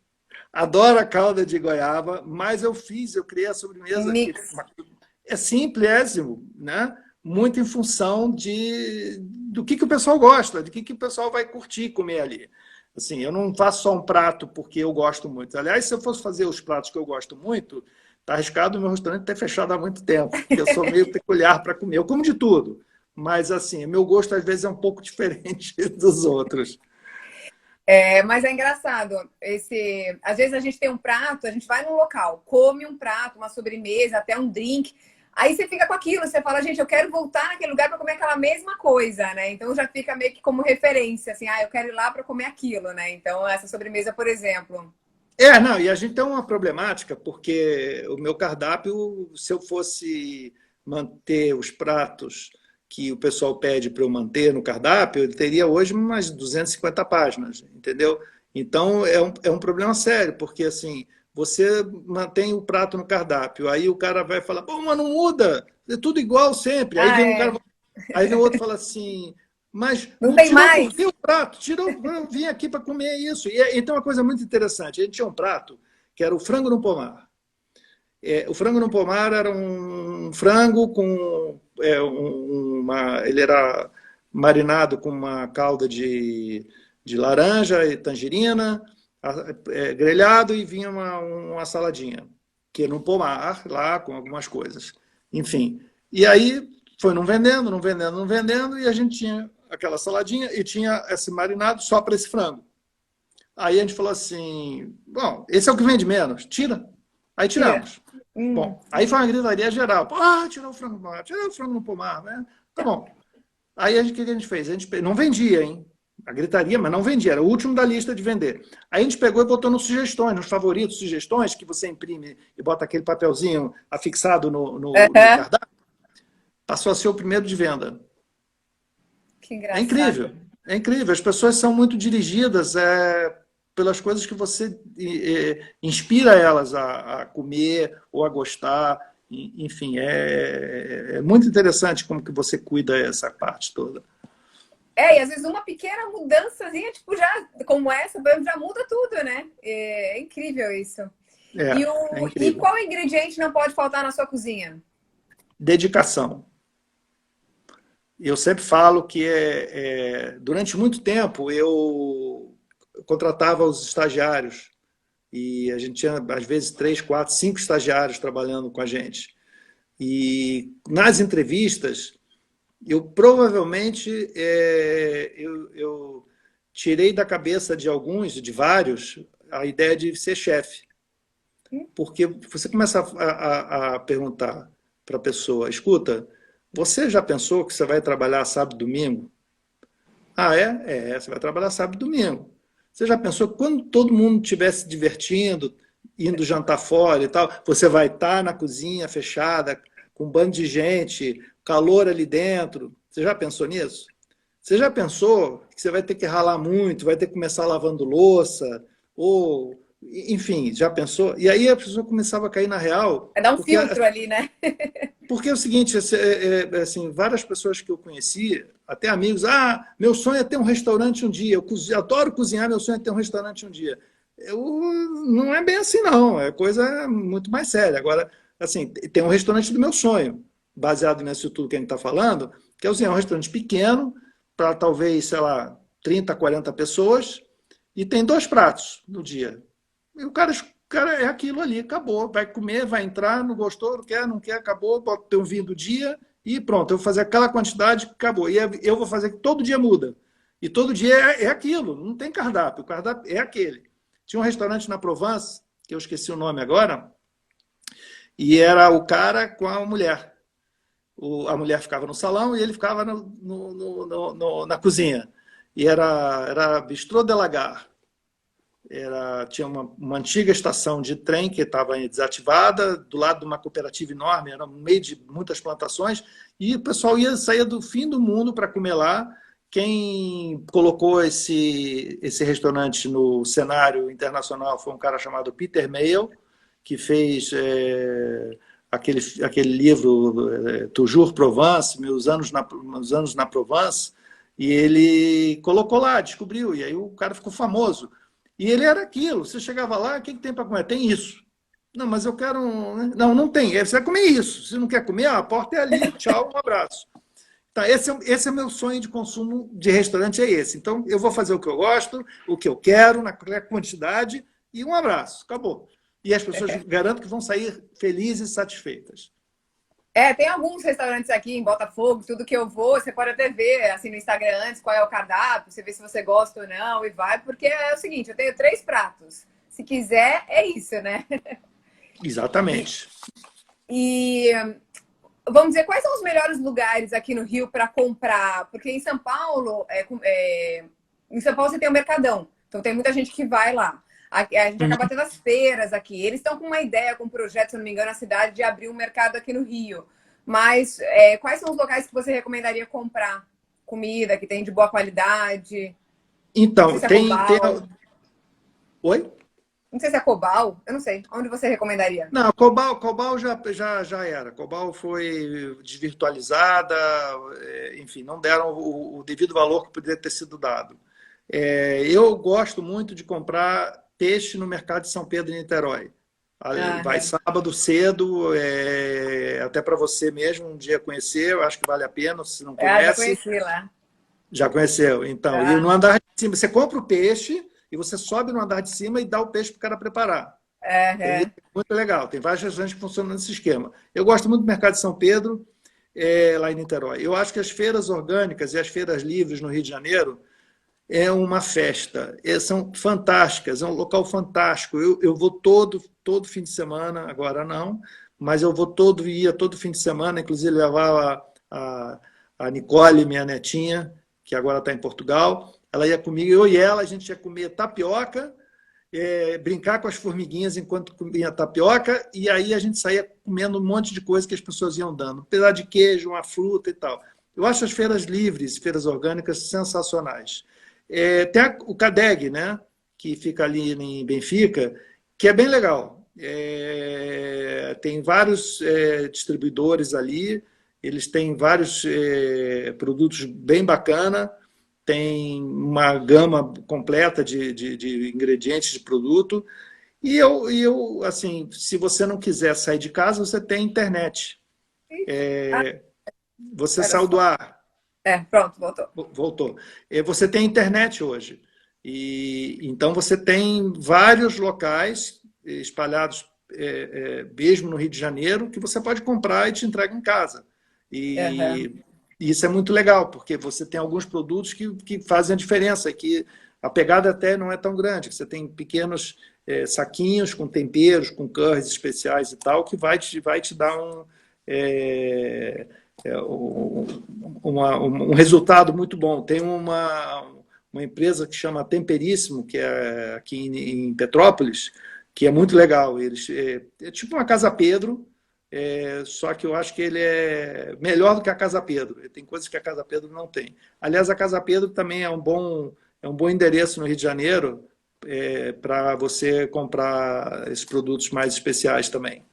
adoro a calda de goiaba, mas eu criei a Um sobremesa que mix. é simplésimo, né? Muito em função do que o pessoal gosta, do que o pessoal vai curtir comer ali. Assim, eu não faço só um prato porque eu gosto muito. Aliás, se eu fosse fazer os pratos que eu gosto muito, tá arriscado o meu restaurante ter fechado há muito tempo, porque eu sou meio peculiar para comer. Eu como de tudo, mas assim, meu gosto às vezes é um pouco diferente dos outros. É, mas é engraçado. Às vezes a gente tem um prato, a gente vai num local, come um prato, uma sobremesa, até um drink. Aí você fica com aquilo, você fala, gente, eu quero voltar naquele lugar para comer aquela mesma coisa, né? Então já fica meio que como referência, assim, eu quero ir lá para comer aquilo, né? Então essa sobremesa, por exemplo. Não, e a gente tem uma problemática, porque o meu cardápio, se eu fosse manter os pratos que o pessoal pede para eu manter no cardápio, ele teria hoje umas 250 páginas, entendeu? Então, é um problema sério, porque assim, você mantém o prato no cardápio, aí o cara vai falar, pô, mas não muda, é tudo igual sempre. Aí Ah, vem um cara, é. aí vem outro e fala assim, mas Não tem tirou por mais? que o prato? Tirou, eu vim aqui para comer isso. Então, uma coisa muito interessante, a gente tinha um prato que era o frango no pomar. O frango no pomar era um frango com ele era marinado com uma calda de laranja e tangerina, grelhado e vinha uma saladinha, que é no pomar, lá com algumas coisas. Enfim, e aí foi não vendendo, não vendendo, não vendendo, e a gente tinha aquela saladinha e tinha esse marinado só para esse frango. Aí a gente falou assim, bom, esse é o que vende menos, tira. Aí Tira. tiramos. Bom, aí foi uma gritaria geral. Tirou o frango no pomar, tirou o frango no pomar, né? Tá bom. Aí o que a gente fez? A gente não vendia, hein? A gritaria, mas não vendia, era o último da lista de vender. Aí a gente pegou e botou nos sugestões, nos favoritos, sugestões, que você imprime e bota aquele papelzinho afixado no Uhum. cardápio. Passou a ser o primeiro de venda. Que É engraçado. incrível, é incrível. As pessoas são muito dirigidas pelas coisas que você inspira elas a comer ou a gostar. Enfim, é muito interessante como que você cuida essa parte toda. E às vezes uma pequena mudançazinha, tipo, já, como essa, já muda tudo, né? É incrível isso. É E incrível. qual ingrediente não pode faltar na sua cozinha? Dedicação. Eu sempre falo que durante muito tempo eu contratava os estagiários e a gente tinha, às vezes, 3, 4, 5 estagiários trabalhando com a gente. E nas entrevistas, eu provavelmente eu tirei da cabeça de alguns, de vários, a ideia de ser chefe. Porque você começa a perguntar para a pessoa, escuta, você já pensou que você vai trabalhar sábado e domingo? Ah, é? Você vai trabalhar sábado e domingo. Você já pensou que quando todo mundo estiver se divertindo, indo jantar fora e tal, você vai estar na cozinha fechada, com um bando de gente, calor ali dentro? Você já pensou nisso? Você já pensou que você vai ter que ralar muito, vai ter que começar lavando louça, ou, enfim, já pensou? E aí a pessoa começava a cair na real, É dar um filtro ali, né? porque é o seguinte, assim, várias pessoas que eu conheci, até amigos, meu sonho é ter um restaurante um dia, adoro cozinhar, meu sonho é ter um restaurante um dia. Não é bem assim, não, é coisa muito mais séria. Agora, assim, tem um restaurante do meu sonho, baseado nisso tudo que a gente está falando, que é um restaurante pequeno, para talvez, sei lá, 30, 40 pessoas, e tem 2 pratos no dia. E o cara é aquilo ali, acabou. Vai comer, vai entrar, não gostou, não quer, não quer, acabou, bota um vinho do dia e pronto. Eu vou fazer aquela quantidade, acabou. E eu vou fazer que todo dia muda. E todo dia é aquilo, não tem cardápio. O cardápio é aquele. Tinha um restaurante na Provence, que eu esqueci o nome agora, e era o cara com a mulher. A mulher ficava no salão e ele ficava na cozinha. E era Bistrô de la Gare. Tinha uma antiga estação de trem que estava desativada, do lado de uma cooperativa enorme, era no meio de muitas plantações, e o pessoal saía do fim do mundo para comer lá, quem colocou esse restaurante no cenário internacional foi um cara chamado Peter Mayle, que fez aquele livro Toujours Provence, meus anos na Provence, e ele colocou lá, descobriu, e aí o cara ficou famoso. E ele era aquilo, você chegava lá, o que tem para comer? Tem isso. Não, mas eu quero um... Não, não tem, você vai comer isso. Se não quer comer, a porta é ali, tchau, um abraço. Tá, esse é o meu sonho de consumo de restaurante, é esse. Então, eu vou fazer o que eu gosto, o que eu quero, na quantidade, e um abraço, acabou. E as pessoas garanto que vão sair felizes e satisfeitas. Tem alguns restaurantes aqui em Botafogo, tudo que eu vou, você pode até ver assim no Instagram antes qual é o cardápio, você vê se você gosta ou não e vai, porque é o seguinte, eu tenho 3 pratos. Se quiser, é isso, né? Exatamente. E vamos dizer, quais são os melhores lugares aqui no Rio para comprar? Porque em São Paulo, em São Paulo você tem o Mercadão, então tem muita gente que vai lá. A gente acaba tendo as feiras aqui. Eles estão com uma ideia, com um projeto, se não me engano, na cidade, de abrir um mercado aqui no Rio. Mas quais são os locais que você recomendaria comprar comida, que tem de boa qualidade? Então, não sei se é Oi? Não sei se é Cobal, eu não sei. Onde você recomendaria? Não, Cobal já era. Cobal foi desvirtualizada, enfim, não deram o devido valor que poderia ter sido dado. Eu gosto muito de comprar peixe no mercado de São Pedro e Niterói. Vai sábado cedo, até para você mesmo um dia conhecer, eu acho que vale a pena, se não conhece. Já conheci lá. Já conheceu, então. E no andar de cima, você compra o peixe e você sobe no andar de cima e dá o peixe para o cara preparar. Muito legal, tem vários restaurantes que funcionam nesse esquema. Eu gosto muito do mercado de São Pedro, lá em Niterói. Eu acho que as feiras orgânicas e as feiras livres no Rio de Janeiro é uma festa, são fantásticas, é um local fantástico. Eu vou todo fim de semana, agora não, mas eu ia todo fim de semana, inclusive levava a Nicole, minha netinha, que agora está em Portugal, ela ia comigo, eu e ela, a gente ia comer tapioca, brincar com as formiguinhas enquanto comia tapioca, e aí a gente saía comendo um monte de coisa que as pessoas iam dando, um pedaço de queijo, uma fruta e tal. Eu acho as feiras livres, feiras orgânicas, sensacionais. Tem o CADEG, né, que fica ali em Benfica, que é bem legal. Tem vários distribuidores ali, eles têm vários produtos bem bacana, tem uma gama completa de ingredientes de produto. E eu, assim, se você não quiser sair de casa, você tem internet. Você saiu do ar. Pronto, voltou. Voltou. Você tem internet hoje. E então você tem vários locais espalhados, mesmo no Rio de Janeiro, que você pode comprar e te entrega em casa. E isso é muito legal, porque você tem alguns produtos que fazem a diferença, que a pegada até não é tão grande, que você tem pequenos saquinhos com temperos, com curries especiais e tal, que vai te dar um resultado muito bom. Tem uma empresa que chama Temperíssimo, que é aqui em Petrópolis, que é muito legal. É tipo uma Casa Pedro, só que eu acho que ele é melhor do que a Casa Pedro. Tem coisas que a Casa Pedro não tem. Aliás, a Casa Pedro também é um bom endereço no Rio de Janeiro para você comprar esses produtos mais especiais também.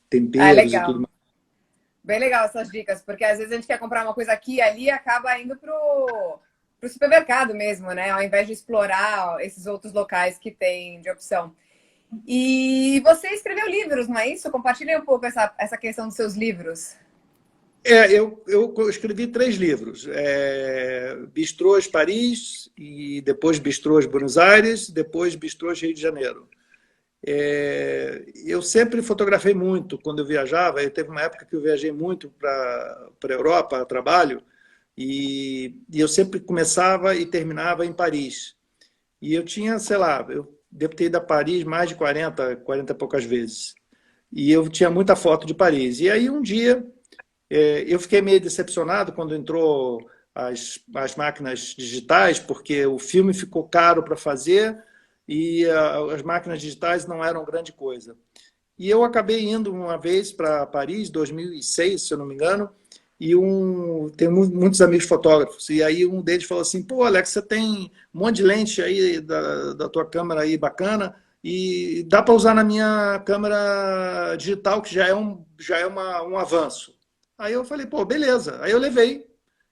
Temperos e tudo mais. Bem legal essas dicas, porque às vezes a gente quer comprar uma coisa aqui e ali e acaba indo pro supermercado mesmo, né? Ao invés de explorar esses outros locais que tem de opção. E você escreveu livros, não é isso? Compartilha um pouco essa questão dos seus livros. Eu escrevi 3 livros. Bistrôs Paris, e depois Bistrôs Buenos Aires, depois Bistrôs Rio de Janeiro. Eu sempre fotografei muito quando eu viajava. Teve uma época que eu viajei muito para a Europa a trabalho, e eu sempre começava e terminava em Paris. E eu tinha, sei lá, eu devo ter ido a Paris mais de 40 e poucas vezes. E eu tinha muita foto de Paris. E aí um dia eu fiquei meio decepcionado quando entrou as máquinas digitais, porque o filme ficou caro para fazer e as máquinas digitais não eram grande coisa. E eu acabei indo uma vez para Paris, 2006, se eu não me engano, e tenho muitos amigos fotógrafos, e aí um deles falou assim, pô, Alex, você tem um monte de lente aí da tua câmera aí bacana, e dá para usar na minha câmera digital, que já é um avanço. Aí eu falei, pô, beleza. Aí eu levei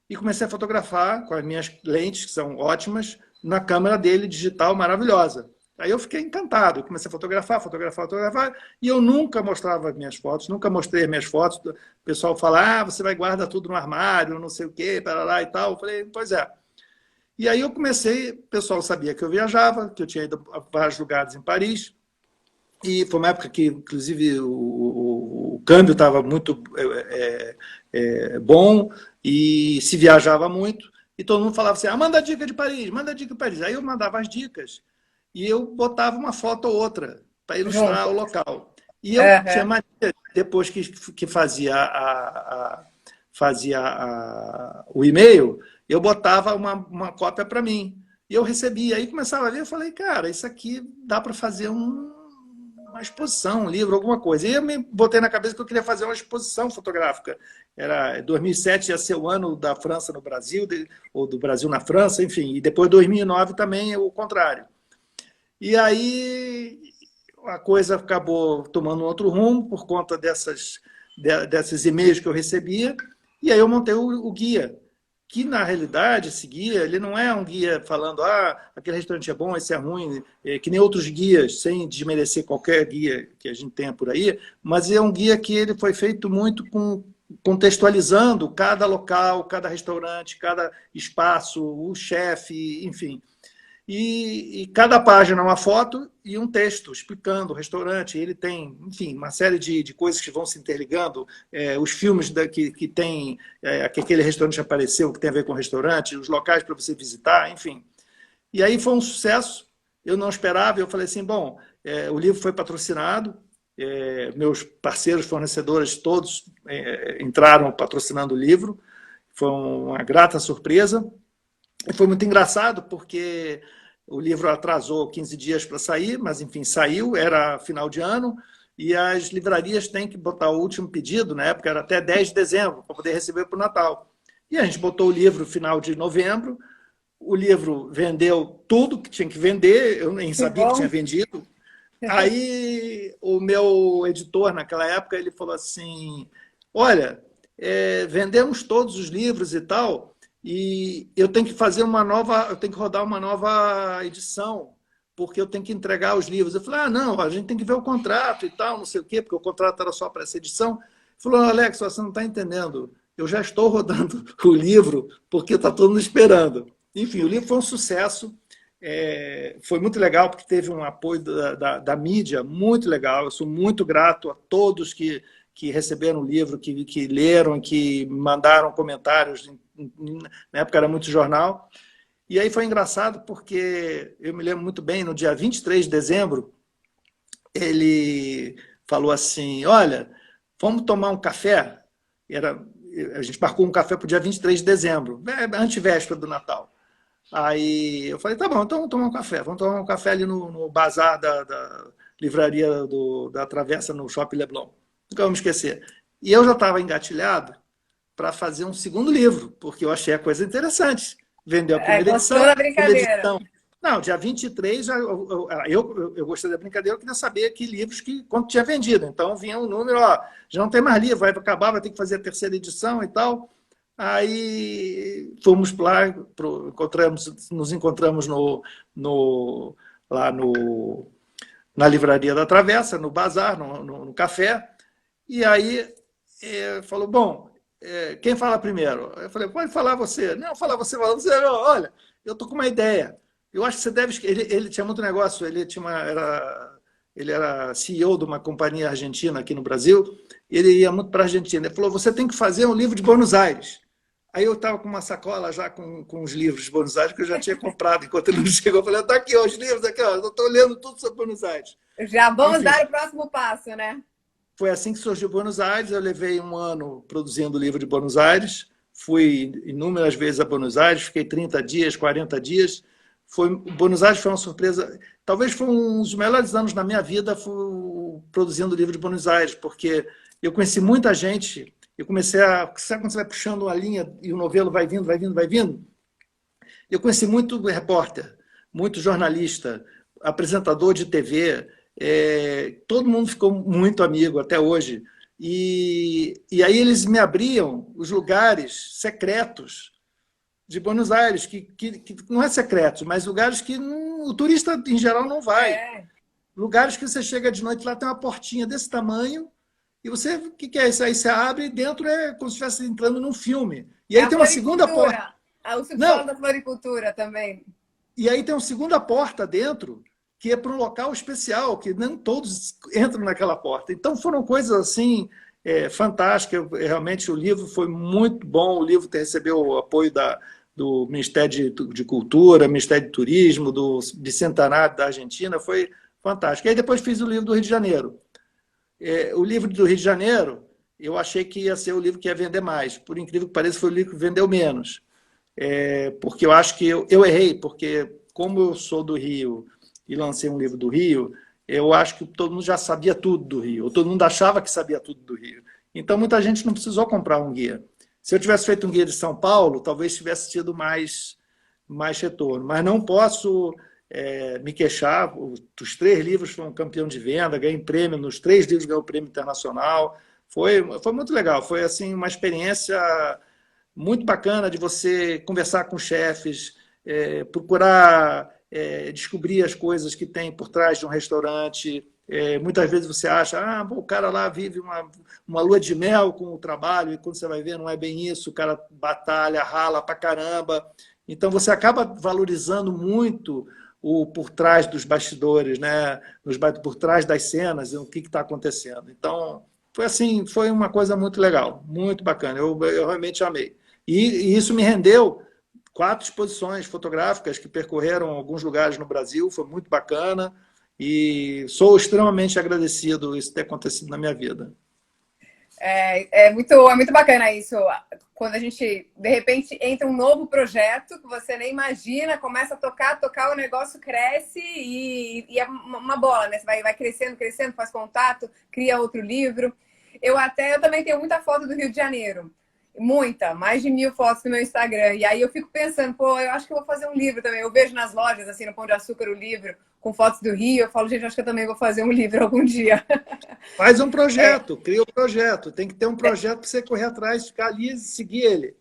e comecei a fotografar com as minhas lentes, que são ótimas, na câmera dele digital maravilhosa. Aí eu fiquei encantado, eu comecei a fotografar, e eu nunca mostrava minhas fotos, nunca mostrei minhas fotos. O pessoal fala, você vai guardar tudo no armário, não sei o quê, para lá e tal. Eu falei, pois é. E aí eu comecei, o pessoal sabia que eu viajava, que eu tinha ido a vários lugares em Paris, e foi uma época que, inclusive, o câmbio estava muito bom, e se viajava muito, e todo mundo falava assim, manda dica de Paris, manda dica de Paris. Aí eu mandava as dicas, e eu botava uma foto ou outra para ilustrar o local. E eu tinha mania, depois que fazia o e-mail, eu botava uma cópia para mim. E eu recebia. Aí começava a ler, eu falei, cara, isso aqui dá para fazer uma exposição, um livro, alguma coisa. E eu me botei na cabeça que eu queria fazer uma exposição fotográfica. 2007 ia ser o ano da França no Brasil, ou do Brasil na França, enfim. E depois 2009 também o contrário. E aí a coisa acabou tomando um outro rumo por conta desses e-mails que eu recebia. E aí eu montei o guia, que na realidade esse guia ele não é um guia falando aquele restaurante é bom, esse é ruim, que nem outros guias, sem desmerecer qualquer guia que a gente tenha por aí, mas é um guia que ele foi feito muito contextualizando cada local, cada restaurante, cada espaço, o chefe, enfim. E cada página é uma foto e um texto explicando o restaurante. Ele tem, enfim, uma série de coisas que vão se interligando. Os filmes que tem, que aquele restaurante apareceu, que tem a ver com o restaurante, os locais para você visitar, enfim. E aí foi um sucesso. Eu não esperava. Eu falei assim, bom, o livro foi patrocinado. Meus parceiros, fornecedores, todos entraram patrocinando o livro. Foi uma grata surpresa. E foi muito engraçado, porque o livro atrasou 15 dias para sair, mas, enfim, saiu, era final de ano, e as livrarias têm que botar o último pedido, na época era até 10 de dezembro, para poder receber para o Natal. E a gente botou o livro no final de novembro, o livro vendeu tudo que tinha que vender, eu nem sabia que tinha vendido. Aí o meu editor, naquela época, ele falou assim, olha, vendemos todos os livros e tal, e eu tenho que eu tenho que rodar uma nova edição, porque eu tenho que entregar os livros. Eu falei, não, a gente tem que ver o contrato e tal, não sei o quê, porque o contrato era só para essa edição. Ele falou, Alex, você não está entendendo, eu já estou rodando o livro, porque está todo mundo esperando. Enfim, o livro foi um sucesso, foi muito legal, porque teve um apoio da mídia muito legal. Eu sou muito grato a todos que receberam o livro, que leram, que mandaram comentários. Na época era muito jornal. E aí foi engraçado, porque eu me lembro muito bem, no dia 23 de dezembro, ele falou assim, olha, vamos tomar um café? A gente marcou um café para o dia 23 de dezembro, antevéspera do Natal. Aí eu falei, tá bom, então vamos tomar um café. Vamos tomar um café ali no bazar da livraria da Travessa, no Shopping Leblon. Nunca vamos esquecer. E eu já estava engatilhado para fazer um segundo livro, porque eu achei a coisa interessante. Vendeu a primeira edição. Gostou da brincadeira? Não, dia 23, eu gostei da brincadeira, eu queria saber que livros, quanto tinha vendido. Então vinha um número, já não tem mais livro, vai acabar, vai ter que fazer a terceira edição e tal. Aí fomos lá, nos encontramos lá na livraria da Travessa, no bazar, no café. E aí falou, bom, quem fala primeiro? Eu falei, pode falar você. Não, fala você. Olha, eu estou com uma ideia. Eu acho que você deve... Ele tinha muito negócio, ele era CEO de uma companhia argentina aqui no Brasil, ele ia muito para a Argentina. Ele falou, você tem que fazer um livro de Buenos Aires. Aí eu estava com uma sacola já com os livros de Buenos Aires, que eu já tinha comprado enquanto ele não chegou. Eu falei, está aqui, os livros aqui, eu estou lendo tudo sobre Buenos Aires. Já vamos dar o próximo passo, né? Foi assim que surgiu Buenos Aires. Eu levei um ano produzindo o livro de Buenos Aires. Fui inúmeras vezes a Buenos Aires, fiquei 30 dias, 40 dias. Buenos Aires foi uma surpresa. Talvez foi um dos melhores anos da minha vida produzindo o livro de Buenos Aires, porque eu conheci muita gente Eu comecei a... Sabe quando você vai puxando uma linha e o novelo vai vindo, vai vindo, vai vindo? Eu conheci muito repórter, muito jornalista, apresentador de TV, todo mundo ficou muito amigo até hoje. E aí eles me abriam os lugares secretos de Buenos Aires, que não é secretos, mas lugares que o turista em geral não vai. É, Lugares que você chega de noite, lá tem uma portinha desse tamanho, e você, o que é isso? Aí você abre e dentro é como se estivesse entrando num filme. E é aí a tem uma segunda porta. floricultura. O subsolo Não, da floricultura também. e aí tem uma segunda porta dentro, que é para um local especial, que nem todos entram naquela porta. Então foram coisas assim fantásticas. Realmente o livro foi muito bom. O livro recebeu o apoio do Ministério de Cultura, Ministério de Turismo, do Bicentenário da Argentina. Foi fantástico. E aí depois fiz o livro do Rio de Janeiro. O livro do Rio de Janeiro, eu achei que ia ser o livro que ia vender mais. Por incrível que pareça, foi o livro que vendeu menos. Porque eu acho que eu errei, porque como eu sou do Rio e lancei um livro do Rio, eu acho que todo mundo já sabia tudo do Rio, ou todo mundo achava que sabia tudo do Rio. Então muita gente não precisou comprar um guia. Se eu tivesse feito um guia de São Paulo, talvez tivesse tido mais retorno. Mas não posso me queixar. Os 3 livros foram campeão de venda, ganhei prêmio, nos 3 livros ganhei o prêmio internacional. Foi muito legal, foi assim uma experiência muito bacana de você conversar com chefes, procurar descobrir as coisas que tem por trás de um restaurante. Muitas vezes você acha, o cara lá vive uma lua de mel com o trabalho, e quando você vai ver não é bem isso, o cara batalha, rala pra caramba. Então você acaba valorizando muito o por trás dos bastidores, né? Por trás das cenas, o que está acontecendo. Então, foi uma coisa muito legal, muito bacana. Eu realmente amei. E isso me rendeu 4 exposições fotográficas que percorreram alguns lugares no Brasil, foi muito bacana e sou extremamente agradecido isso ter acontecido na minha vida. É muito bacana isso. Quando a gente, de repente, entra um novo projeto que você nem imagina, começa a tocar, o negócio cresce e é uma bola, né? Você vai crescendo, crescendo, faz contato, cria outro livro. Eu também tenho muita foto do Rio de Janeiro. Muita, mais de 1000 fotos no meu Instagram. E aí eu fico pensando, eu acho que eu vou fazer um livro também. Eu vejo nas lojas, assim, no Pão de Açúcar, o livro com fotos do Rio. Eu falo, gente, acho que eu também vou fazer um livro algum dia. Faz um projeto, cria um projeto. Tem que ter um projeto para você correr atrás, ficar ali e seguir ele.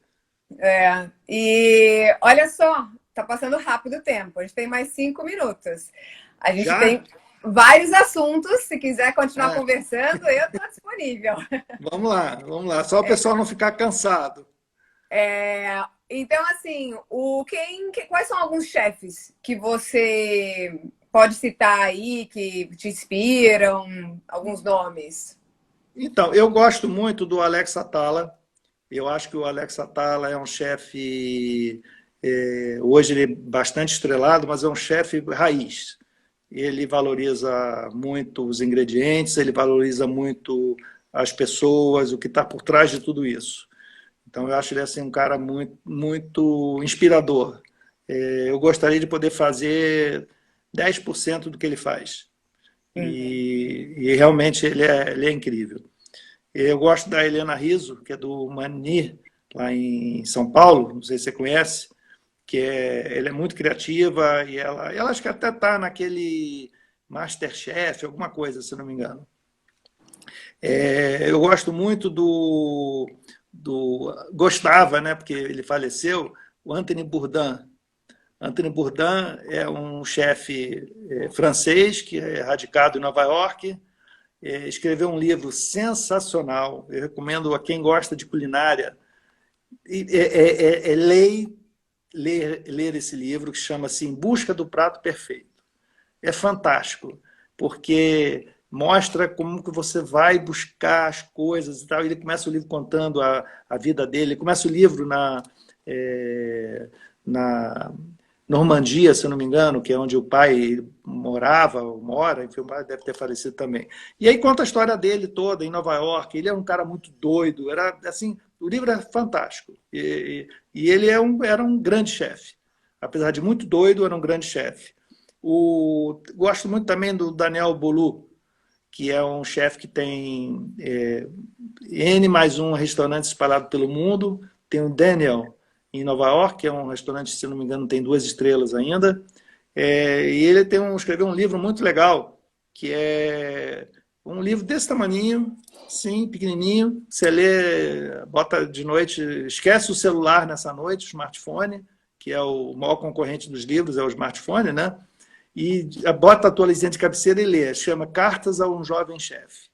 E olha só, tá passando rápido o tempo. A gente tem mais 5 minutos. A gente Já? tem vários assuntos. Se quiser continuar conversando, eu estou disponível. Vamos lá. Só o pessoal não ficar cansado. Então, assim, quais são alguns chefes que você pode citar aí, que te inspiram? Alguns nomes? Então, eu gosto muito do Alex Atala. Eu acho que o Alex Atala é um chefe, hoje ele é bastante estrelado, mas é um chefe raiz. Ele valoriza muito os ingredientes, ele valoriza muito as pessoas, o que está por trás de tudo isso. Então, eu acho ele assim, um cara muito, muito inspirador. Eu gostaria de poder fazer 10% do que ele faz. E realmente ele é incrível. Eu gosto da Helena Rizzo, que é do Mani, lá em São Paulo, não sei se você conhece, ela é muito criativa e ela acho que até está naquele Masterchef, alguma coisa, se não me engano. Eu gosto muito gostava, né, porque ele faleceu, o Anthony Bourdain. Anthony Bourdain é um chefe francês que é radicado em Nova York, escreveu um livro sensacional, eu recomendo a quem gosta de culinária ler esse livro, que chama-se Em Busca do Prato Perfeito. É fantástico, porque mostra como que você vai buscar as coisas e tal. Ele começa o livro contando a vida dele, ele começa o livro na Normandia, se eu não me engano, que é onde o pai mora, enfim, o pai deve ter falecido também. E aí conta a história dele toda em Nova York. Ele é um cara muito doido, era assim, o livro é fantástico. E ele era um grande chefe. Apesar de muito doido, era um grande chefe. Gosto muito também do Daniel Boulud, que é um chefe que tem N mais um restaurante espalhado pelo mundo. Tem o Daniel, em Nova York, que é um restaurante, se não me engano, tem 2 estrelas ainda. E ele escreveu um livro muito legal, que é um livro desse tamaninho, sim, pequenininho. Você lê, bota de noite, esquece o celular nessa noite, o smartphone, que é o maior concorrente dos livros, é o smartphone, né? E bota a tua lisinha de cabeceira e lê. Chama Cartas a um Jovem Chefe.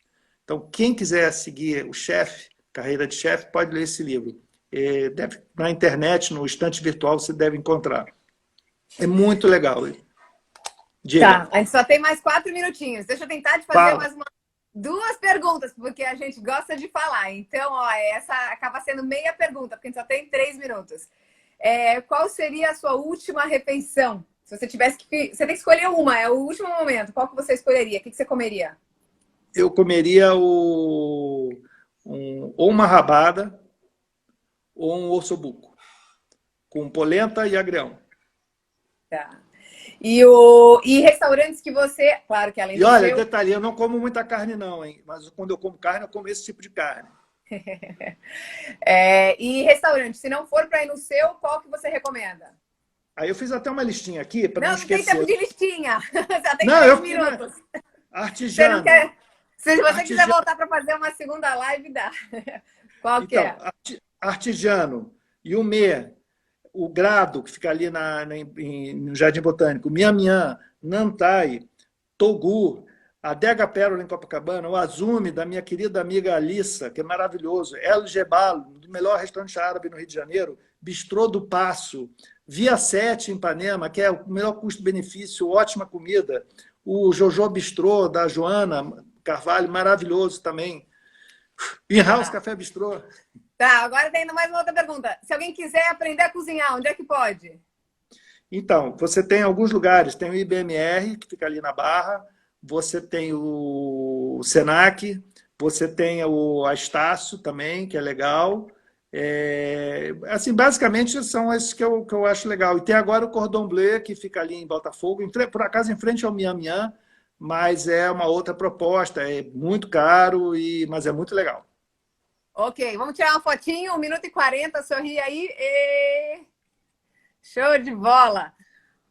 Então, quem quiser seguir o chefe, carreira de chefe, pode ler esse livro. Na internet, no estante virtual, você deve encontrar. É muito legal. Diga. Tá, a gente só tem mais 4 minutinhos. Deixa eu tentar te fazer mais 2 perguntas, porque a gente gosta de falar. Então, ó, essa acaba sendo meia pergunta, porque a gente só tem 3 minutos. Qual seria a sua última refeição? Se você tivesse que... Você tem que escolher uma, é o último momento. Qual que você escolheria? O que você comeria? Eu comeria ou uma rabada ou um ossobuco, com polenta e agrião. Tá. E restaurantes que você... Claro que além do olha, detalhe, eu não como muita carne não, hein? Mas quando eu como carne, eu como esse tipo de carne. E restaurante, se não for para ir no seu, qual que você recomenda? Aí eu fiz até uma listinha aqui para não esquecer. Não tem tempo de listinha. Já tem 3 minutos. Artesano. Se você quiser voltar para fazer uma segunda live, dá. Qual que é? Artesano, Yumê, o Grado, que fica ali no Jardim Botânico, Miamiã, Nantai, Togu, a Dega Pérola em Copacabana, o Azumi, da minha querida amiga Alissa, que é maravilhoso, El Gebal, do melhor restaurante árabe no Rio de Janeiro, Bistrô do Passo, Via 7 em Ipanema, que é o melhor custo-benefício, ótima comida, o Jojo Bistrô, da Joana Carvalho, maravilhoso também, In-House Café Bistrô. Tá, agora tem mais uma outra pergunta. Se alguém quiser aprender a cozinhar, onde é que pode? Então, você tem alguns lugares. Tem o IBMR, que fica ali na Barra. Você tem o Senac. Você tem a Estácio também, que é legal. Assim, basicamente, são esses que eu acho legal. E tem agora o Cordon Bleu, que fica ali em Botafogo. Por acaso, em frente ao Miamiã. Mas é uma outra proposta. É muito caro, mas é muito legal. Ok, vamos tirar uma fotinho, 1 minuto e 40, sorri aí. Show de bola!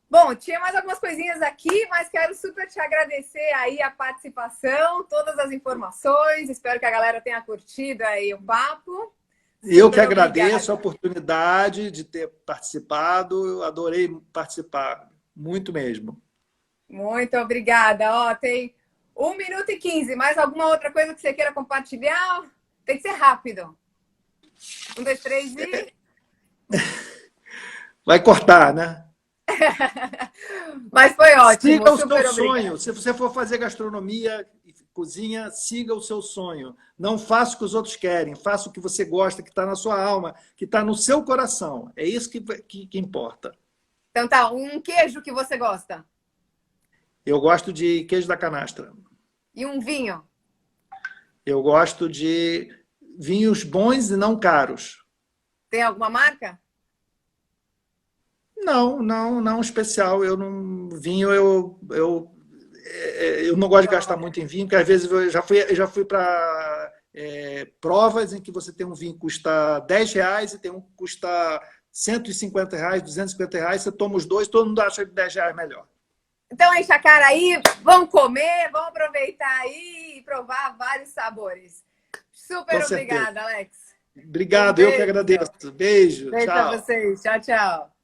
Bom, tinha mais algumas coisinhas aqui, mas quero super te agradecer aí a participação, todas as informações. Espero que a galera tenha curtido aí o papo. Eu que agradeço a oportunidade de ter participado. Eu adorei participar, muito mesmo. Muito obrigada. Ó, tem 1 minuto e 15. Mais alguma outra coisa que você queira compartilhar? Tem que ser rápido. 1, 2, 3 e... Vai cortar, né? Mas foi ótimo. Siga o seu sonho. Se você for fazer gastronomia e cozinha, siga o seu sonho. Não faça o que os outros querem. Faça o que você gosta, que está na sua alma, que está no seu coração. É isso que importa. Então tá, um queijo que você gosta? Eu gosto de queijo da canastra. E um vinho? Eu gosto de vinhos bons e não caros. Tem alguma marca? Não especial. Vinho, eu não gosto de gastar muito em vinho, porque às vezes eu já fui para provas em que você tem um vinho que custa R$10 e tem um que custa R$150, R$250, você toma os dois, todo mundo acha que R$10 melhor. Então enche a cara aí, vamos comer, vamos aproveitar aí e provar vários sabores. Super obrigada, Alex. Obrigado, eu que agradeço. Beijo, tchau. Beijo pra vocês. Tchau, tchau.